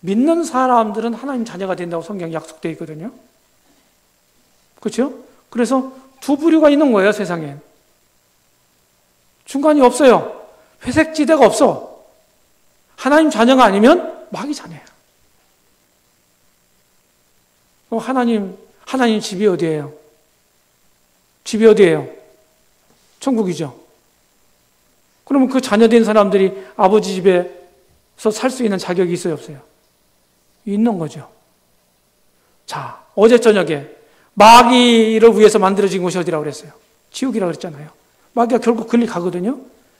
믿는 사람들은 하나님 자녀가 된다고 성경에 약속되어 있거든요. 그렇죠? 그래서 두 부류가 있는 거예요, 세상에. 중간이 없어요. 회색지대가 없어. 하나님 자녀가 아니면 마귀 자녀야. 하나님 집이 어디예요? 집이 어디예요? 천국이죠. 그러면 그 자녀된 사람들이 아버지 집에서 살 수 있는 자격이 있어요, 없어요? 있는 거죠. 자, 어제 저녁에 마귀를 위해서 만들어진 곳이 어디라고 그랬어요? 지옥이라고 그랬잖아요. 마귀가 결국 그리 가거든요.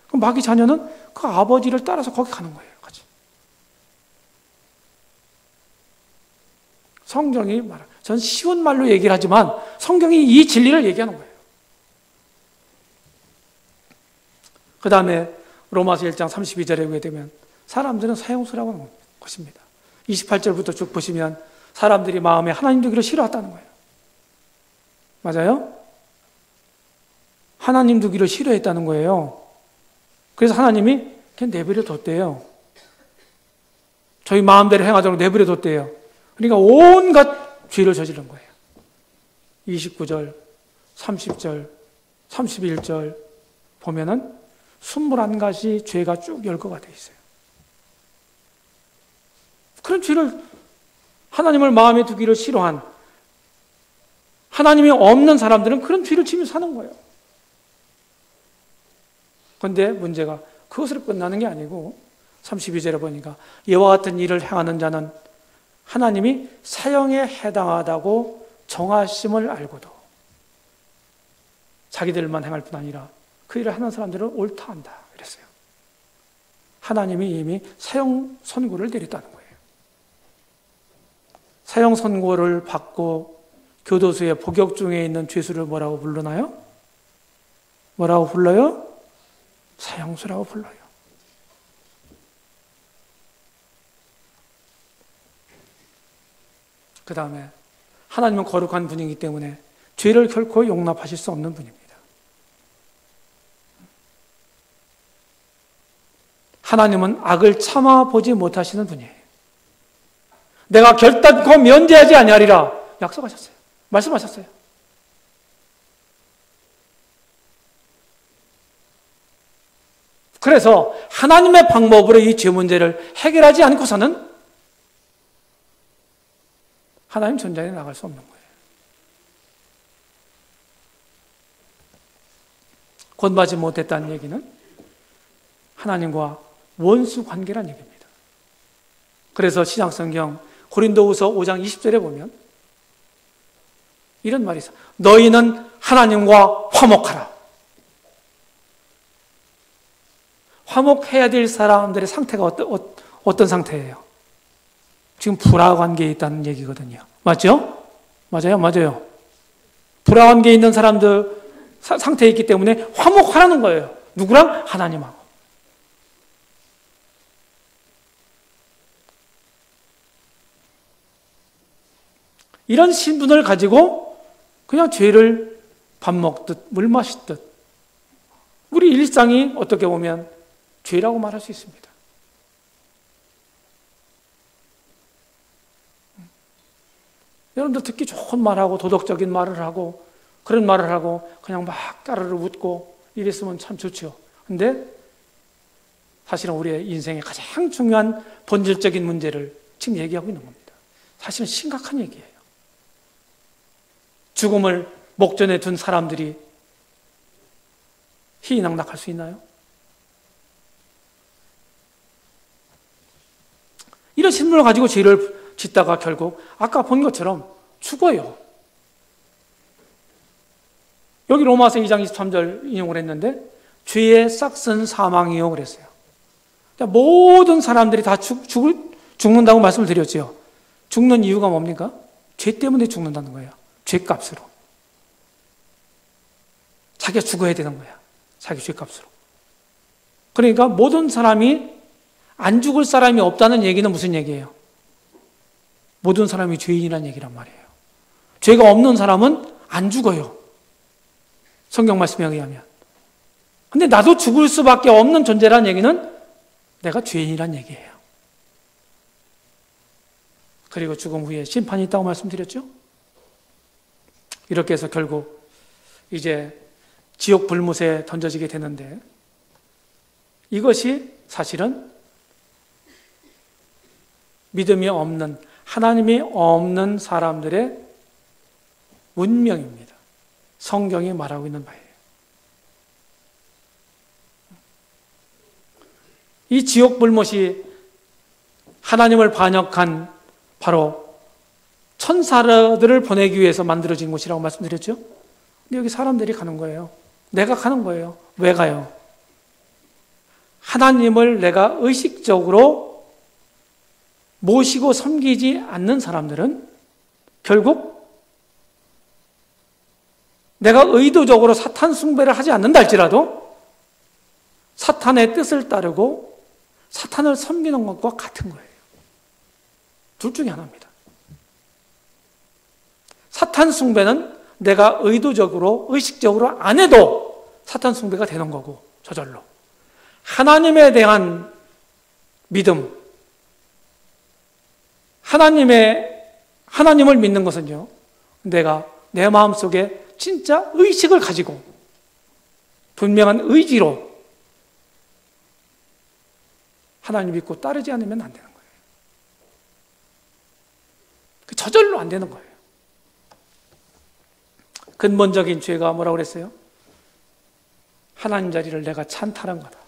그럼 마귀 자녀는 그 아버지를 따라서 거기 가는 거예요. 같이. 성경이 전 쉬운 말로 얘기를 하지만 성경이 이 진리를 얘기하는 거예요. 그 다음에 로마서 1장 32절에 보게 되면 사람들은 사형수라고 하는 것입니다. 28절부터 쭉 보시면 사람들이 마음에 하나님 두기를 싫어했다는 거예요. 맞아요? 하나님 두기를 싫어했다는 거예요. 그래서 하나님이 그냥 내버려 뒀대요. 저희 마음대로 행하도록 내버려 뒀대요. 그러니까 온갖 죄를 저지른 거예요. 29절, 30절, 31절 보면은 21가지 죄가 쭉 열거가 되어 있어요. 그런 죄를 하나님을 마음에 두기를 싫어한 하나님이 없는 사람들은 그런 죄를 지면서 사는 거예요. 그런데 문제가 그것으로 끝나는 게 아니고 32절에 보니까 이와 같은 일을 행하는 자는 하나님이 사형에 해당하다고 정하심을 알고도 자기들만 행할 뿐 아니라 그 일을 하는 사람들은 옳다 한다 그랬어요. 하나님이 이미 사형 선고를 내렸다는 거예요. 사형 선고를 받고 교도소에 복역 중에 있는 죄수를 뭐라고 부르나요? 뭐라고 불러요? 사형수라고 불러요. 그 다음에 하나님은 거룩한 분이기 때문에 죄를 결코 용납하실 수 없는 분입니다. 하나님은 악을 참아보지 못하시는 분이에요. 내가 결단코 면제하지 아니하리라 약속하셨어요. 말씀하셨어요. 그래서 하나님의 방법으로 이 죄 문제를 해결하지 않고서는 하나님 전장에 나갈 수 없는 거예요. 권받지 못했다는 얘기는 하나님과 원수 관계란 얘기입니다. 그래서 신약성경 고린도후서 5장 20절에 보면 이런 말이 있어요. 너희는 하나님과 화목하라. 화목해야 될 사람들의 상태가 어떤 상태예요? 지금 불화 관계에 있다는 얘기거든요. 맞죠? 맞아요. 불화 관계에 있는 사람들 상태에 있기 때문에 화목하라는 거예요. 누구랑? 하나님하고. 이런 신분을 가지고 그냥 죄를 밥 먹듯 물 마시듯 우리 일상이 어떻게 보면 죄라고 말할 수 있습니다. 여러분들 듣기 좋은 말하고 도덕적인 말을 하고 그런 말을 하고 그냥 막 까르르 웃고 이랬으면 참 좋죠. 근데 사실은 우리의 인생의 가장 중요한 본질적인 문제를 지금 얘기하고 있는 겁니다. 사실은 심각한 얘기예요. 죽음을 목전에 둔 사람들이 희희낙낙할 수 있나요? 이런 신분을 가지고 죄를 짓다가 결국 아까 본 것처럼 죽어요. 여기 로마서 2장 23절 인용을 했는데 죄의 싹은 사망이요 그랬어요. 모든 사람들이 다 죽는다고 말씀을 드렸죠. 죽는 이유가 뭡니까? 죄 때문에 죽는다는 거예요. 죄값으로. 자기가 죽어야 되는 거야. 자기 죄값으로. 그러니까 모든 사람이 안 죽을 사람이 없다는 얘기는 무슨 얘기예요? 모든 사람이 죄인이라는 얘기란 말이에요. 죄가 없는 사람은 안 죽어요. 성경 말씀에 의하면. 근데 나도 죽을 수밖에 없는 존재라는 얘기는 내가 죄인이란 얘기예요. 그리고 죽음 후에 심판이 있다고 말씀드렸죠? 이렇게 해서 결국 이제 지옥 불못에 던져지게 되는데, 이것이 사실은 믿음이 없는, 하나님이 없는 사람들의 운명입니다. 성경이 말하고 있는 바예요. 이 지옥 불못이 하나님을 반역한 바로 천사들을 보내기 위해서 만들어진 곳이라고 말씀드렸죠? 근데 여기 사람들이 가는 거예요. 내가 가는 거예요. 왜 가요? 하나님을 내가 의식적으로 모시고 섬기지 않는 사람들은 결국 내가 의도적으로 사탄 숭배를 하지 않는다 할지라도 사탄의 뜻을 따르고 사탄을 섬기는 것과 같은 거예요. 둘 중에 하나입니다. 사탄 숭배는 내가 의도적으로, 의식적으로 안 해도 사탄 숭배가 되는 거고, 저절로. 하나님에 대한 믿음, 하나님을 믿는 것은요, 내가 내 마음속에 진짜 의식을 가지고 분명한 의지로 하나님 믿고 따르지 않으면 안 되는 거예요. 저절로 안 되는 거예요. 근본적인 죄가 뭐라고 그랬어요? 하나님 자리를 내가 찬탈한 거다.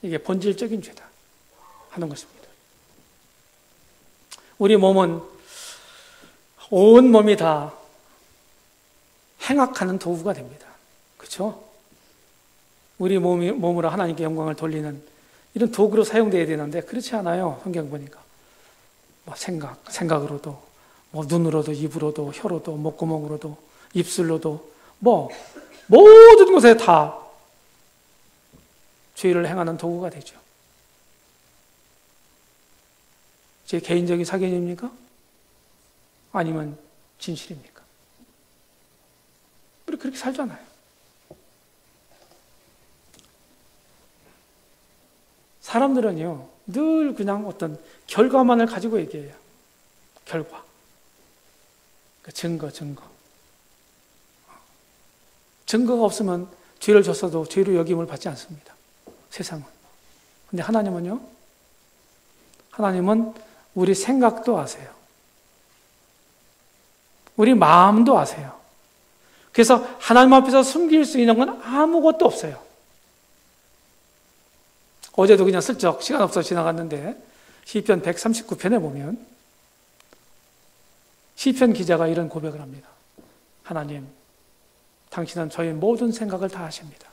이게 본질적인 죄다 하는 것입니다. 우리 몸은 온 몸이 다 행악하는 도구가 됩니다. 그렇죠? 우리 몸으로 하나님께 영광을 돌리는 이런 도구로 사용되어야 되는데 그렇지 않아요. 성경 보니까 뭐 생각으로도, 뭐 눈으로도, 입으로도, 혀로도, 목구멍으로도, 입술로도, 뭐 모든 곳에 다 죄를 행하는 도구가 되죠. 제 개인적인 사견입니까? 아니면 진실입니까? 우리 그렇게 살잖아요. 사람들은요, 늘 그냥 어떤 결과만을 가지고 얘기해요. 결과. 증거. 증거가 없으면 죄를 졌어도 죄로 여김을 받지 않습니다. 세상은. 근데 하나님은요? 하나님은 우리 생각도 아세요. 우리 마음도 아세요. 그래서 하나님 앞에서 숨길 수 있는 건 아무것도 없어요. 어제도 그냥 슬쩍 시간 없어서 지나갔는데 시편 139편에 보면 시편 기자가 이런 고백을 합니다. 하나님, 당신은 저의 모든 생각을 다 아십니다.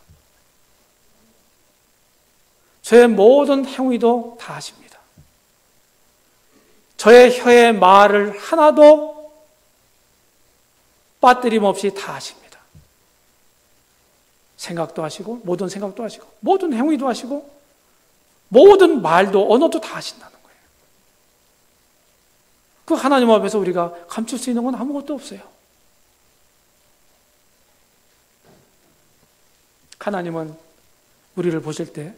저의 모든 행위도 다 아십니다. 저의 혀의 말을 하나도 빠뜨림 없이 다 아십니다. 생각도 하시고, 모든 생각도 하시고, 모든 행위도 하시고, 모든 말도, 언어도 다 하신다는 거예요. 그 하나님 앞에서 우리가 감출 수 있는 건 아무것도 없어요. 하나님은 우리를 보실 때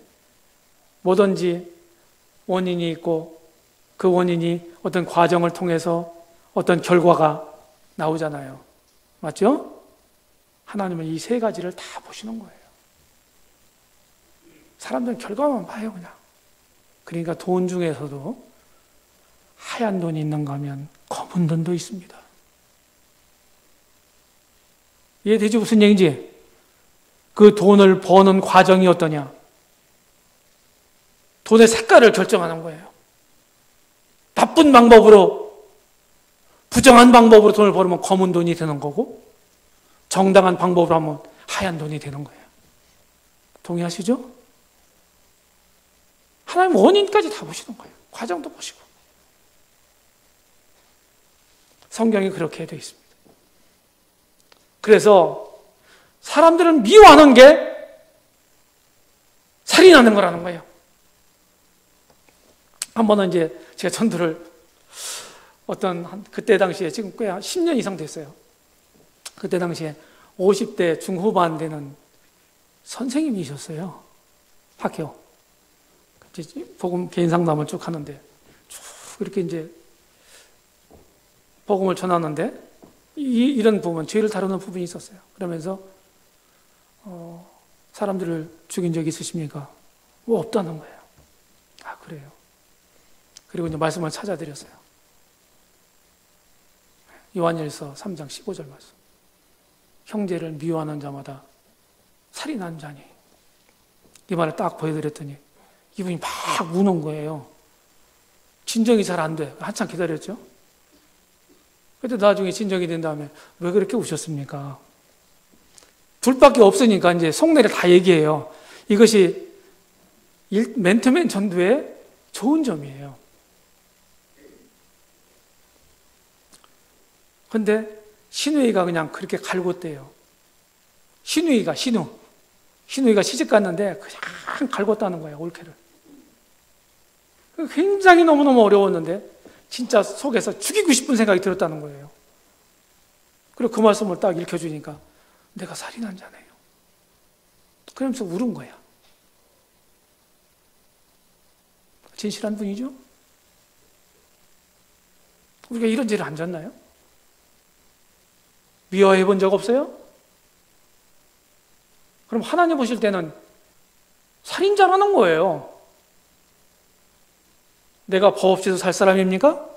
뭐든지 원인이 있고 그 원인이 어떤 과정을 통해서 어떤 결과가 나오잖아요. 맞죠? 하나님은 이 세 가지를 다 보시는 거예요. 사람들은 결과만 봐요, 그냥. 그러니까 돈 중에서도 하얀 돈이 있는가 하면 검은 돈도 있습니다. 이해되죠? 무슨 얘기인지? 그 돈을 버는 과정이 어떠냐? 돈의 색깔을 결정하는 거예요. 나쁜 방법으로, 부정한 방법으로 돈을 벌으면 검은 돈이 되는 거고, 정당한 방법으로 하면 하얀 돈이 되는 거예요. 동의하시죠? 하나님 원인까지 다 보시는 거예요. 과정도 보시고. 성경이 그렇게 되어 있습니다. 그래서 사람들은 미워하는 게 살인하는 거라는 거예요. 한 번은 이제 제가 전도를 그때 당시에 지금 꽤 10년 이상 됐어요. 그때 당시에 50대 중후반 되는 선생님이셨어요. 학교. 복음 개인 상담을 쭉 하는데 쭉 이렇게 이제 복음을 전하는데 이런 부분, 죄를 다루는 부분이 있었어요. 그러면서 사람들을 죽인 적이 있으십니까? 뭐 없다는 거예요. 아, 그래요. 그리고 이제 말씀을 찾아드렸어요. 요한일서 3장 15절 말씀. 형제를 미워하는 자마다 살인하는 자니. 이 말을 딱 보여드렸더니 이분이 막 우는 거예요. 진정이 잘 안 돼. 한참 기다렸죠. 그때 나중에 진정이 된 다음에 왜 그렇게 우셨습니까? 둘밖에 없으니까 이제 속내를 다 얘기해요. 이것이 맨투맨 전도의 좋은 점이에요. 근데 신우이가 그냥 그렇게 갈궜대요. 신우이가 시집 갔는데 그냥 갈궜다는 거예요, 올케를. 굉장히 너무너무 어려웠는데 진짜 속에서 죽이고 싶은 생각이 들었다는 거예요. 그리고 그 말씀을 딱 읽혀주니까 내가 살인한 자네요. 그러면서 울은 거야. 진실한 분이죠? 우리가 이런 죄를 안 졌나요? 미워해 본 적 없어요? 그럼 하나님 보실 때는 살인자라는 거예요. 내가 법 없이도 살 사람입니까?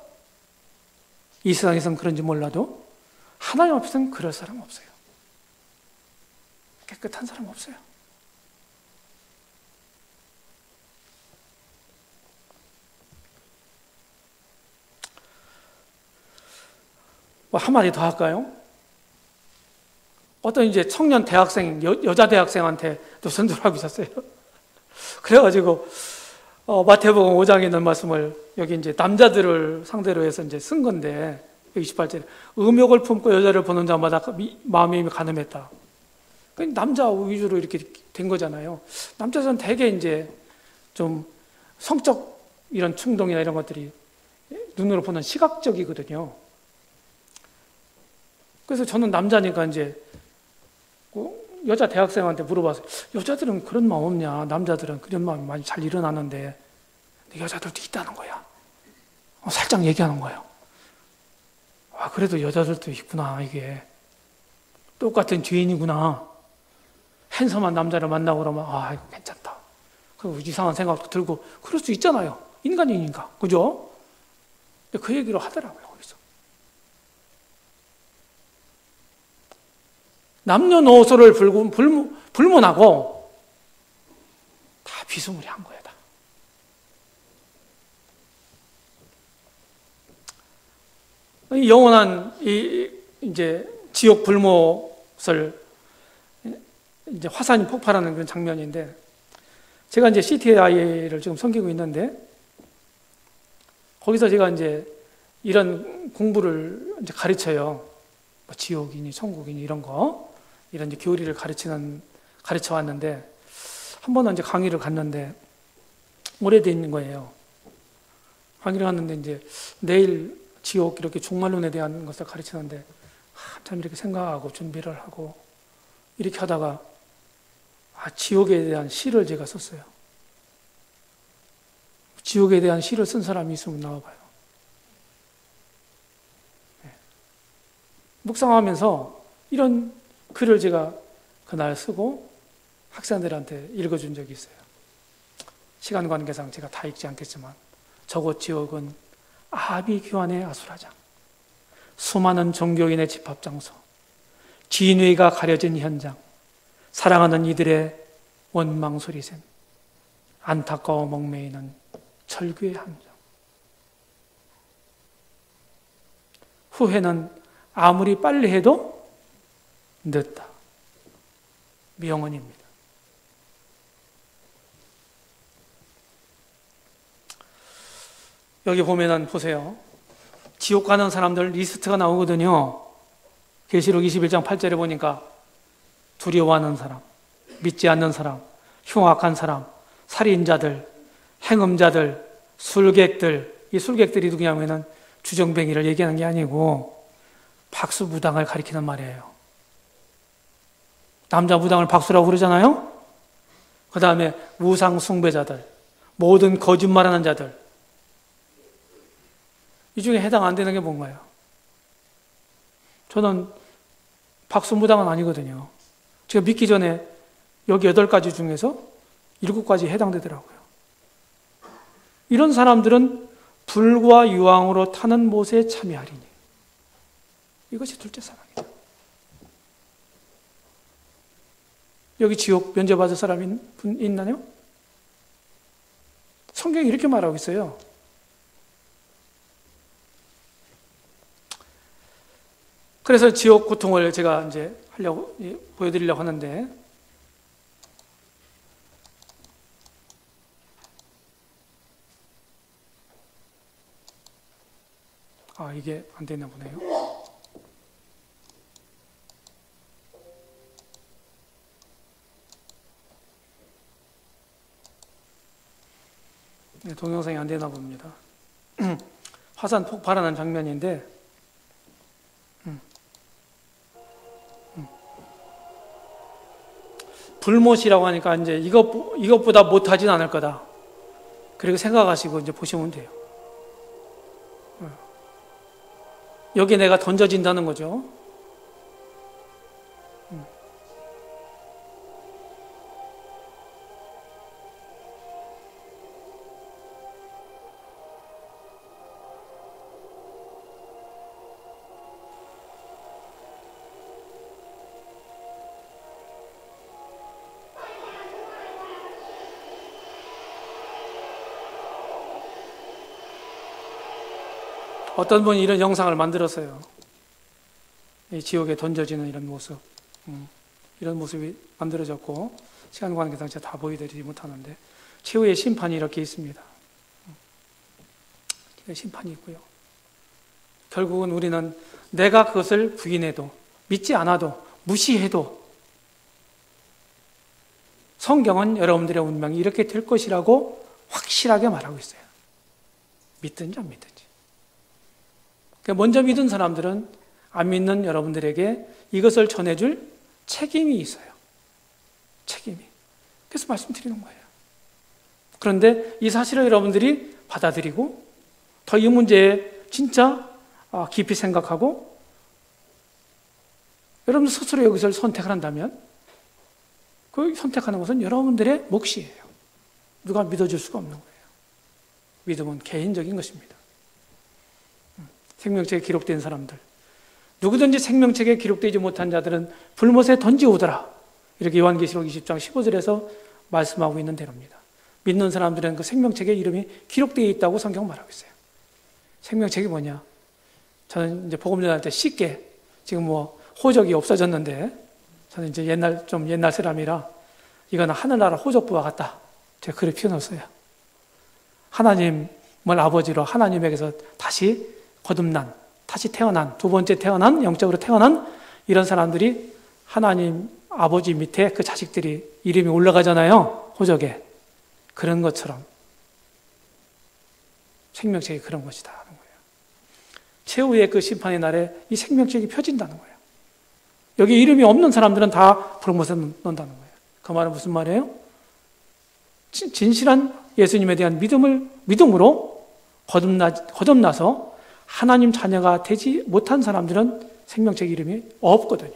이 세상에서는 그런지 몰라도 하나님 앞에서는 그럴 사람 없어요. 깨끗한 사람 없어요. 뭐 한마디 더 할까요? 어떤 이제 청년 대학생, 여자 대학생한테 또 전도를 하고 있었어요. 그래가지고 마태복음 5장에 있는 말씀을 여기 이제 남자들을 상대로 해서 이제 쓴 건데 28절에 음욕을 품고 여자를 보는 자마다 마음이 가늠했다. 남자 위주로 이렇게 된 거잖아요. 남자들은 대개 이제 좀 성적 이런 충동이나 이런 것들이 눈으로 보는 시각적이거든요. 그래서 저는 남자니까 이제 여자 대학생한테 물어봤어요. 여자들은 그런 마음 없냐? 남자들은 그런 마음이 많이 잘 일어나는데 여자들도 있다는 거야. 살짝 얘기하는 거예요. 아, 그래도 여자들도 있구나. 이게 똑같은 죄인이구나. 핸섬한 남자를 만나고 그러면 아, 이거 괜찮다. 그리고 이상한 생각도 들고 그럴 수 있잖아요. 인간이니까. 그죠? 근데 그 얘기를 하더라고요. 거기서. 남녀노소를 불문하고 다 비스무리한 거예요. 다. 이 영원한 이제 지옥 불못을 이제 화산이 폭발하는 그런 장면인데, 제가 이제 CTI를 지금 섬기고 있는데 거기서 제가 이제 이런 공부를 이제 가르쳐요. 뭐 지옥이니 천국이니 이런 거. 이런 이제 교리를 가르쳐 왔는데, 한 번은 이제 강의를 갔는데, 오래된 거예요. 강의를 갔는데, 이제 내일 지옥 이렇게 종말론에 대한 것을 가르치는데, 한참 이렇게 생각하고 준비를 하고, 이렇게 하다가, 지옥에 대한 시를 제가 썼어요. 지옥에 대한 시를 쓴 사람이 있으면 나와봐요. 네. 묵상하면서 이런 글을 제가 그날 쓰고 학생들한테 읽어준 적이 있어요. 시간 관계상 제가 다 읽지 않겠지만, 저곳 지옥은 아비규환의 아수라장, 수많은 종교인의 집합장소, 진위가 가려진 현장, 사랑하는 이들의 원망 소리샘, 안타까워 목매이는 철교의 함정. 후회는 아무리 빨리 해도 늦다. 명언입니다. 여기 보면은 보세요. 지옥 가는 사람들 리스트가 나오거든요. 계시록 21장 8절에 보니까 두려워하는 사람, 믿지 않는 사람, 흉악한 사람, 살인자들, 행음자들, 술객들. 이 술객들이 누구냐면은 주정뱅이를 얘기하는 게 아니고 박수무당을 가리키는 말이에요. 남자 무당을 박수라고 그러잖아요. 그 다음에 우상 숭배자들, 모든 거짓말하는 자들. 이 중에 해당 안 되는 게 뭔가요? 저는 박수무당은 아니거든요. 제가 믿기 전에 여기 8가지 중에서 7가지 해당되더라고요. 이런 사람들은 불과 유황으로 타는 못에 참여하리니 이것이 둘째 사랑이다. 여기 지옥 면제받을 사람이 있나요? 성경이 이렇게 말하고 있어요. 그래서 지옥 고통을 제가 이제 보여드리려고 하는데, 이게 안 되나 보네요. 네, 동영상이 안 되나 봅니다. 화산 폭발하는 장면인데, 불못이라고 하니까 이제 이것보다 못하진 않을 거다. 그렇게 생각하시고 이제 보시면 돼요. 여기 내가 던져진다는 거죠. 어떤 분이 이런 영상을 만들었어요. 이 지옥에 던져지는 이런 모습, 이런 모습이 만들어졌고, 시간 관계상 제가 다 보여드리지 못하는데, 최후의 심판이 이렇게 있습니다. 심판이 있고요. 결국은 우리는 내가 그것을 부인해도, 믿지 않아도, 무시해도, 성경은 여러분들의 운명이 이렇게 될 것이라고 확실하게 말하고 있어요. 믿든지 안 믿든지. 먼저 믿은 사람들은 안 믿는 여러분들에게 이것을 전해줄 책임이 있어요. 책임이. 그래서 말씀드리는 거예요. 그런데 이 사실을 여러분들이 받아들이고 더 이 문제에 진짜 깊이 생각하고 여러분 스스로 여기서 선택을 한다면 그 선택하는 것은 여러분들의 몫이에요. 누가 믿어줄 수가 없는 거예요. 믿음은 개인적인 것입니다. 생명책에 기록된 사람들, 누구든지 생명책에 기록되지 못한 자들은 불못에 던지오더라. 이렇게 요한계시록 20장 15절에서 말씀하고 있는 대로입니다. 믿는 사람들은 그 생명책에 이름이 기록되어 있다고 성경 말하고 있어요. 생명책이 뭐냐? 저는 이제 복음 전할 때 쉽게, 지금 뭐 호적이 없어졌는데 저는 이제 옛날 사람이라 이거는 하늘나라 호적부와 같다. 제가 그렇게 표현했어요. 하나님을 아버지로 하나님에게서 다시 거듭난, 다시 태어난, 두 번째 태어난, 영적으로 태어난 이런 사람들이 하나님 아버지 밑에 그 자식들이 이름이 올라가잖아요. 호적에. 그런 것처럼 생명책이 그런 것이다 하는 거예요. 최후의 그 심판의 날에 이 생명책이 펴진다는 거예요. 여기 이름이 없는 사람들은 다 불못에 넣는다는 거예요. 그 말은 무슨 말이에요? 진실한 예수님에 대한 믿음으로 거듭나서 하나님 자녀가 되지 못한 사람들은 생명책 이름이 없거든요.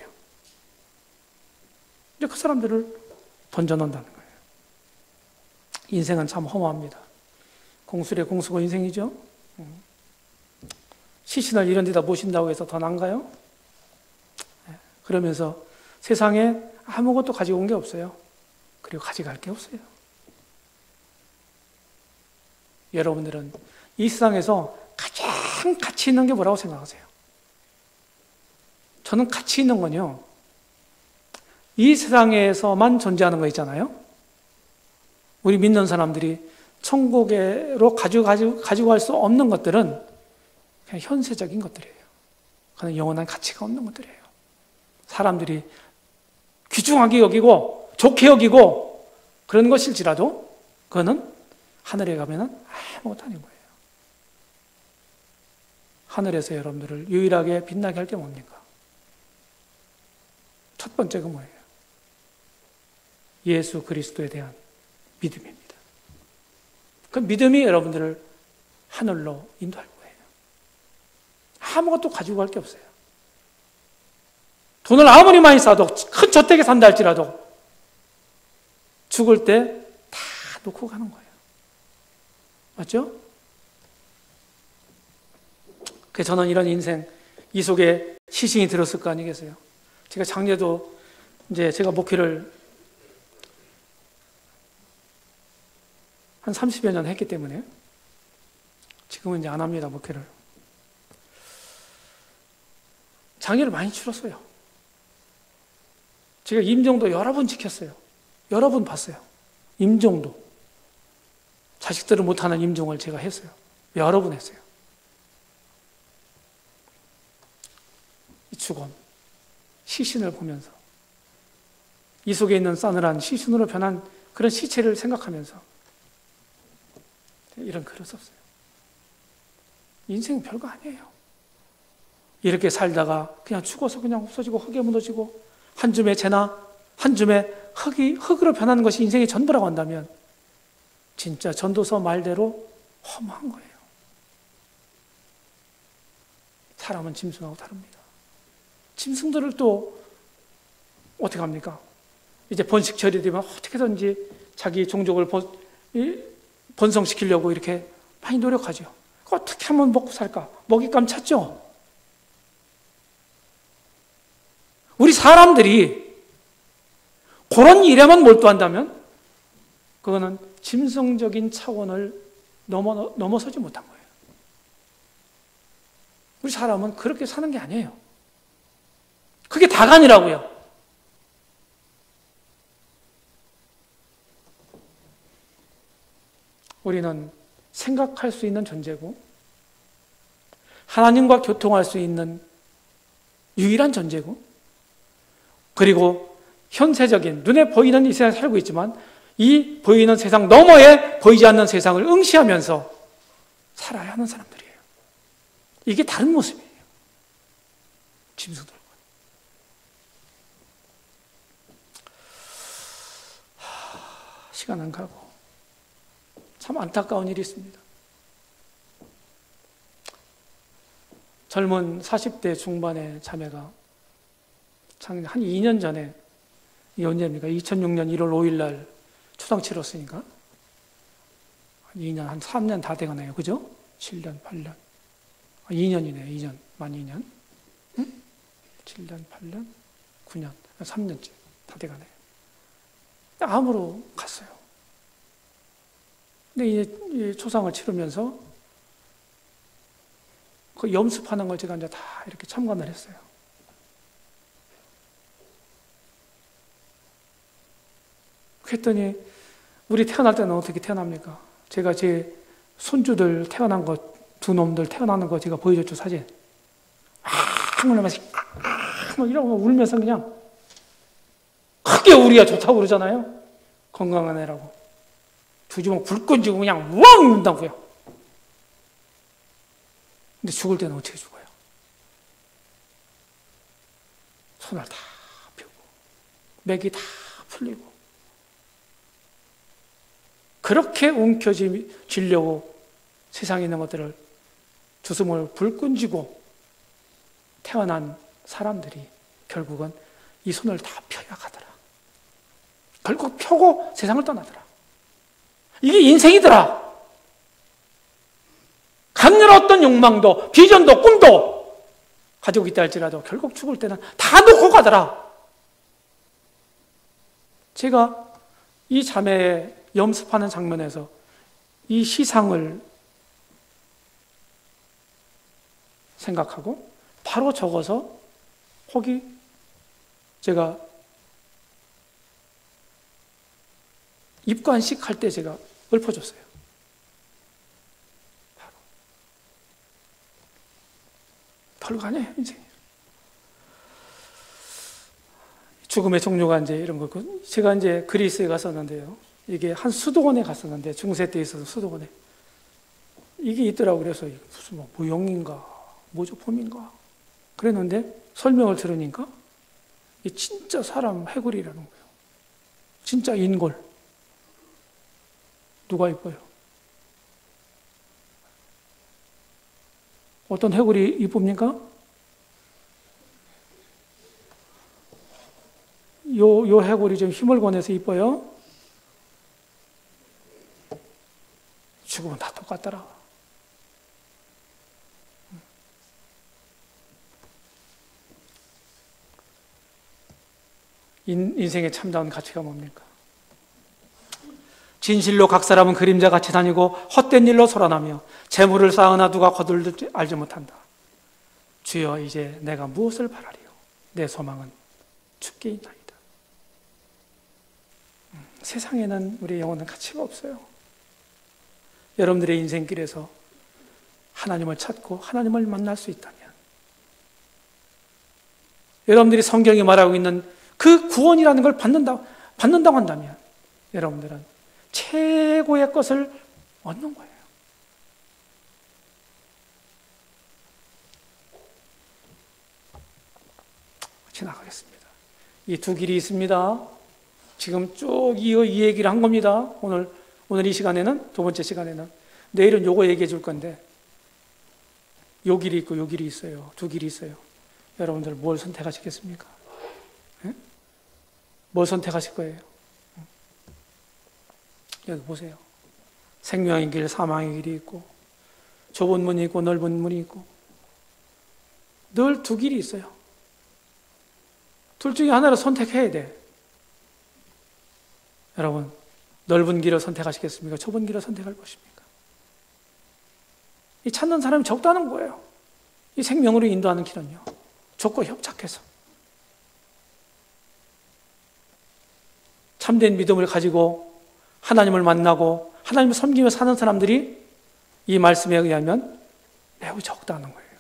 이제 그 사람들을 던져놓는다는 거예요. 인생은 참 허무합니다. 공술의 공수가 인생이죠. 시신을 이런 데다 모신다고 해서 더 난가요? 그러면서 세상에 아무것도 가지고 온 게 없어요. 그리고 가져갈 게 없어요. 여러분들은 이 세상에서 가장 가치 있는 게 뭐라고 생각하세요? 저는 가치 있는 건요, 이 세상에서만 존재하는 거 있잖아요. 우리 믿는 사람들이 천국으로 가지고 갈 수 없는 것들은 그냥 현세적인 것들이에요. 그건 영원한 가치가 없는 것들이에요. 사람들이 귀중하게 여기고 좋게 여기고 그런 것일지라도 그거는 하늘에 가면은 아무것도 아닌 거예요. 하늘에서 여러분들을 유일하게 빛나게 할 게 뭡니까? 첫 번째가 뭐예요? 예수 그리스도에 대한 믿음입니다. 그 믿음이 여러분들을 하늘로 인도할 거예요. 아무것도 가지고 갈 게 없어요. 돈을 아무리 많이 쌓아도 큰 저택에 산다 할지라도 죽을 때 다 놓고 가는 거예요. 맞죠? 그래서 저는 이런 인생, 이 속에 시신이 들었을 거 아니겠어요? 제가 장례도 이제 제가 목회를 한 30여 년 했기 때문에 지금은 이제 안 합니다, 목회를. 장례를 많이 치렀어요. 제가 임종도 여러 번 지켰어요. 여러 번 봤어요. 임종도. 자식들은 못하는 임종을 제가 했어요. 여러 번 했어요. 이 죽음, 시신을 보면서 이 속에 있는 싸늘한 시신으로 변한 그런 시체를 생각하면서 이런 글을 썼어요. 인생은 별거 아니에요. 이렇게 살다가 그냥 죽어서 그냥 없어지고 흙에 묻어지고 한 줌의 재나 한 줌의 흙으로 변하는 것이 인생의 전부라고 한다면 진짜 전도서 말대로 허무한 거예요. 사람은 짐승하고 다릅니다. 짐승들을 또 어떻게 합니까? 이제 번식철이 되면 어떻게든지 자기 종족을 번성시키려고 이렇게 많이 노력하죠. 어떻게 하면 먹고 살까? 먹잇감 찾죠? 우리 사람들이 그런 일에만 몰두한다면 그거는 짐승적인 차원을 넘어서지 못한 거예요. 우리 사람은 그렇게 사는 게 아니에요. 그게 다가 아니라고요. 우리는 생각할 수 있는 존재고 하나님과 교통할 수 있는 유일한 존재고 그리고 현세적인 눈에 보이는 이 세상에 살고 있지만 이 보이는 세상 너머에 보이지 않는 세상을 응시하면서 살아야 하는 사람들이에요. 이게 다른 모습이에요. 짐승들과. 시간은 가고 참 안타까운 일이 있습니다. 젊은 40대 중반의 자매가 한 2년 전에, 이게 언제입니까? 2006년 1월 5일 날 초당 치렀으니까 한 2년, 한 3년 다 돼가네요. 그죠? 7년, 8년. 2년이네요. 2년, 만 2년. 응? 7년, 8년, 9년, 3년째 다 돼가네요. 암으로 갔어요. 근데 이 초상을 치르면서 그 염습하는 걸 제가 이제 다 이렇게 참관을 했어요. 그랬더니 우리 태어날 때는 어떻게 태어납니까? 제가 제 손주들 태어난 거, 두 놈들 태어나는 거 제가 보여줬죠, 사진. 막 이러고 울면서 그냥 크게 우리가 좋다고 그러잖아요. 건강한 애라고. 두 주먹 불끈 쥐고 그냥 우왕 운다고요. 근데 죽을 때는 어떻게 죽어요? 손을 다 펴고 맥이 다 풀리고 그렇게 움켜쥐려고 세상에 있는 것들을 주숨을 불끈 쥐고 태어난 사람들이 결국은 이 손을 다 펴야 가더라. 결국 펴고 세상을 떠나더라. 이게 인생이더라. 강렬했던 욕망도 비전도 꿈도 가지고 있다 할지라도 결국 죽을 때는 다 놓고 가더라. 제가 이 자매의 염습하는 장면에서 이 시상을 생각하고 바로 적어서 거기 제가 입관식 할 때 제가 읊어줬어요. 헐가네 인생. 죽음의 종류가 이제 이런 거. 제가 이제 그리스에 갔었는데요. 이게 한 수도원에 갔었는데, 중세 때 있어서 수도원에 이게 있더라고. 그래서 무슨 뭐 무용인가 모조품인가 그랬는데 설명을 들으니까 이게 진짜 사람 해골이라는 거예요. 진짜 인골. 누가 이뻐요? 어떤 해골이 이쁩니까? 요 해골이 좀 힘을 권해서 이뻐요? 죽으면 다 똑같더라. 인생의 참다운 가치가 뭡니까? 진실로 각 사람은 그림자같이 다니고 헛된 일로 소란하며 재물을 쌓으나 누가 거둘지 알지 못한다. 주여 이제 내가 무엇을 바라리요? 내 소망은 주께 있나이다. 세상에는 우리의 영혼은 가치가 없어요. 여러분들의 인생길에서 하나님을 찾고 하나님을 만날 수 있다면, 여러분들이 성경이 말하고 있는 그 구원이라는 걸 받는다고 한다면 여러분들은 최고의 것을 얻는 거예요. 지나가겠습니다. 이 두 길이 있습니다. 지금 쭉 이 얘기를 한 겁니다. 오늘 이 시간에는, 두 번째 시간에는. 내일은 요거 얘기해 줄 건데, 요 길이 있고 요 길이 있어요. 두 길이 있어요. 여러분들 뭘 선택하시겠습니까? 네? 뭘 선택하실 거예요? 여기 보세요. 생명의 길, 사망의 길이 있고, 좁은 문이 있고 넓은 문이 있고, 늘 두 길이 있어요. 둘 중에 하나를 선택해야 돼. 여러분, 넓은 길을 선택하시겠습니까? 좁은 길을 선택할 것입니까? 이 찾는 사람이 적다는 거예요. 이 생명으로 인도하는 길은요, 좁고 협착해서 참된 믿음을 가지고 하나님을 만나고 하나님을 섬기며 사는 사람들이 이 말씀에 의하면 매우 적다는 거예요.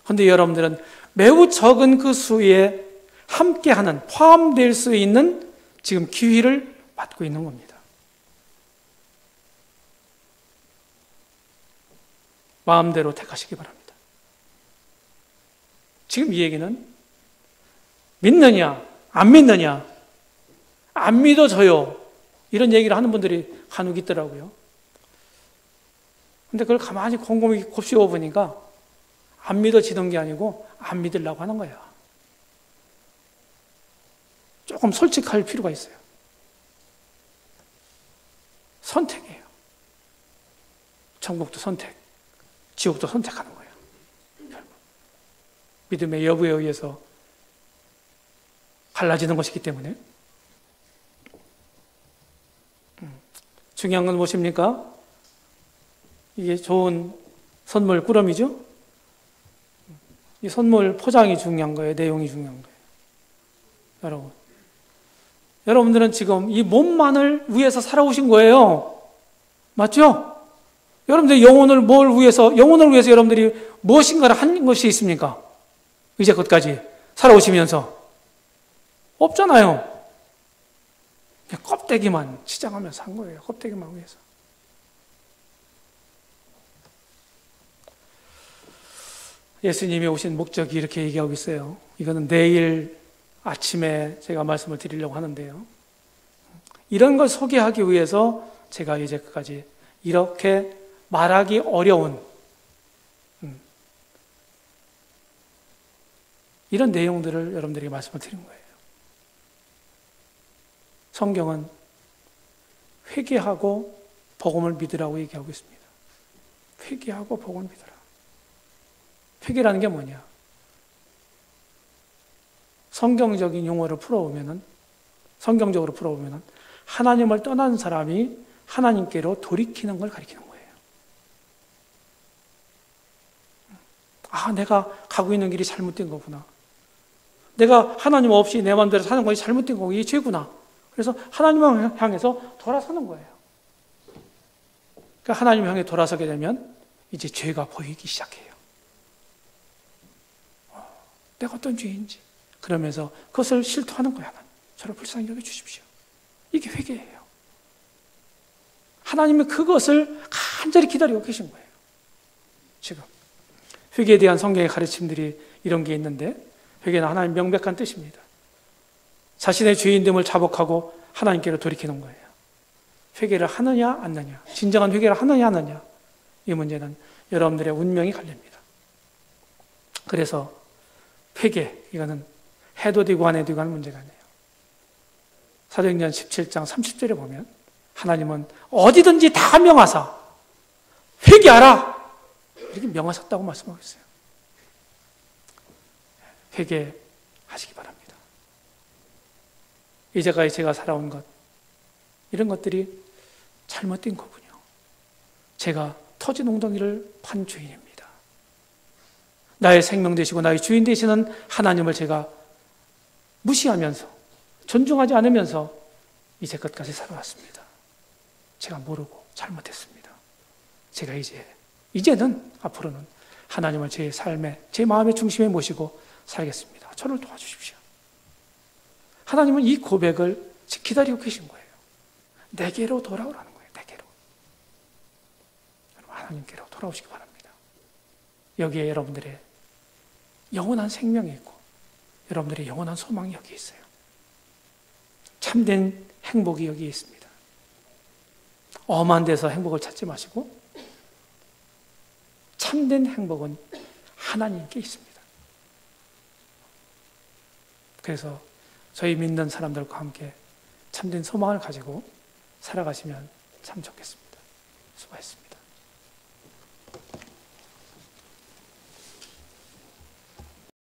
그런데 여러분들은 매우 적은 그 수에 함께하는, 포함될 수 있는 지금 기회를 받고 있는 겁니다. 마음대로 택하시기 바랍니다. 지금 이 얘기는 믿느냐 안 믿느냐, 안 믿어져요, 이런 얘기를 하는 분들이 간혹 있더라고요. 근데 그걸 가만히 곰곰이 곱씹어 보니까 안 믿어지는 게 아니고 안 믿으려고 하는 거야. 조금 솔직할 필요가 있어요. 선택이에요. 천국도 선택, 지옥도 선택하는 거예요. 결국 믿음의 여부에 의해서 갈라지는 것이기 때문에. 중요한 건 무엇입니까? 이게 좋은 선물 꾸러미죠? 이 선물 포장이 중요한 거예요. 내용이 중요한 거예요. 여러분들은 지금 이 몸만을 위해서 살아오신 거예요. 맞죠? 여러분들 영혼을 위해서 여러분들이 무엇인가를 한 것이 있습니까? 이제껏까지 살아오시면서 없잖아요. 그냥 껍데기만 치장하면서 한 거예요. 껍데기만 위해서. 예수님이 오신 목적이 이렇게 얘기하고 있어요. 이거는 내일 아침에 제가 말씀을 드리려고 하는데요. 이런 걸 소개하기 위해서 제가 이제까지 이렇게 말하기 어려운 이런 내용들을 여러분들에게 말씀을 드린 거예요. 성경은 회개하고 복음을 믿으라고 얘기하고 있습니다. 회개하고 복음을 믿으라. 회개라는 게 뭐냐? 성경적으로 풀어보면은 하나님을 떠난 사람이 하나님께로 돌이키는 걸 가리키는 거예요. 아, 내가 가고 있는 길이 잘못된 거구나. 내가 하나님 없이 내 마음대로 사는 것이 잘못된 거고 이게 죄구나. 그래서 하나님을 향해서 돌아서는 거예요. 그러니까 하나님을 향해 돌아서게 되면 이제 죄가 보이기 시작해요. 내가 어떤 죄인지. 그러면서 그것을 실토하는 거야. 하나님, 저를 불쌍히 여겨주십시오. 이게 회개예요. 하나님은 그것을 간절히 기다리고 계신 거예요. 지금 회개에 대한 성경의 가르침들이 이런 게 있는데, 회개는 하나님 명백한 뜻입니다. 자신의 죄인됨을 자복하고 하나님께로 돌이키는 거예요. 회개를 하느냐 안 하느냐, 진정한 회개를 하느냐 안 하느냐, 이 문제는 여러분들의 운명이 갈립니다. 그래서 회개, 이거는 해도 되고 안 해도 되고 하는 문제가 아니에요. 사도행전 17장 30절에 보면 하나님은 어디든지 다 명하사 회개하라, 이렇게 명하셨다고 말씀하고 있어요. 회개하시기 바랍니다. 이제까지 제가 살아온 것, 이런 것들이 잘못된 거군요. 제가 터진 웅덩이를 판 죄인입니다. 나의 생명 되시고 나의 주인 되시는 하나님을 제가 무시하면서, 존중하지 않으면서 이제껏까지 살아왔습니다. 제가 모르고 잘못했습니다. 제가 이제는 앞으로는 하나님을 제 삶에, 제 마음의 중심에 모시고 살겠습니다. 저를 도와주십시오. 하나님은 이 고백을 기다리고 계신 거예요. 내게로 돌아오라는 거예요. 내게로. 여러분, 하나님께로 돌아오시기 바랍니다. 여기에 여러분들의 영원한 생명이 있고 여러분들의 영원한 소망이 여기 있어요. 참된 행복이 여기 있습니다. 엄한 데서 행복을 찾지 마시고 참된 행복은 하나님께 있습니다. 그래서 저희 믿는 사람들과 함께 참된 소망을 가지고 살아가시면 참 좋겠습니다. 수고하셨습니다.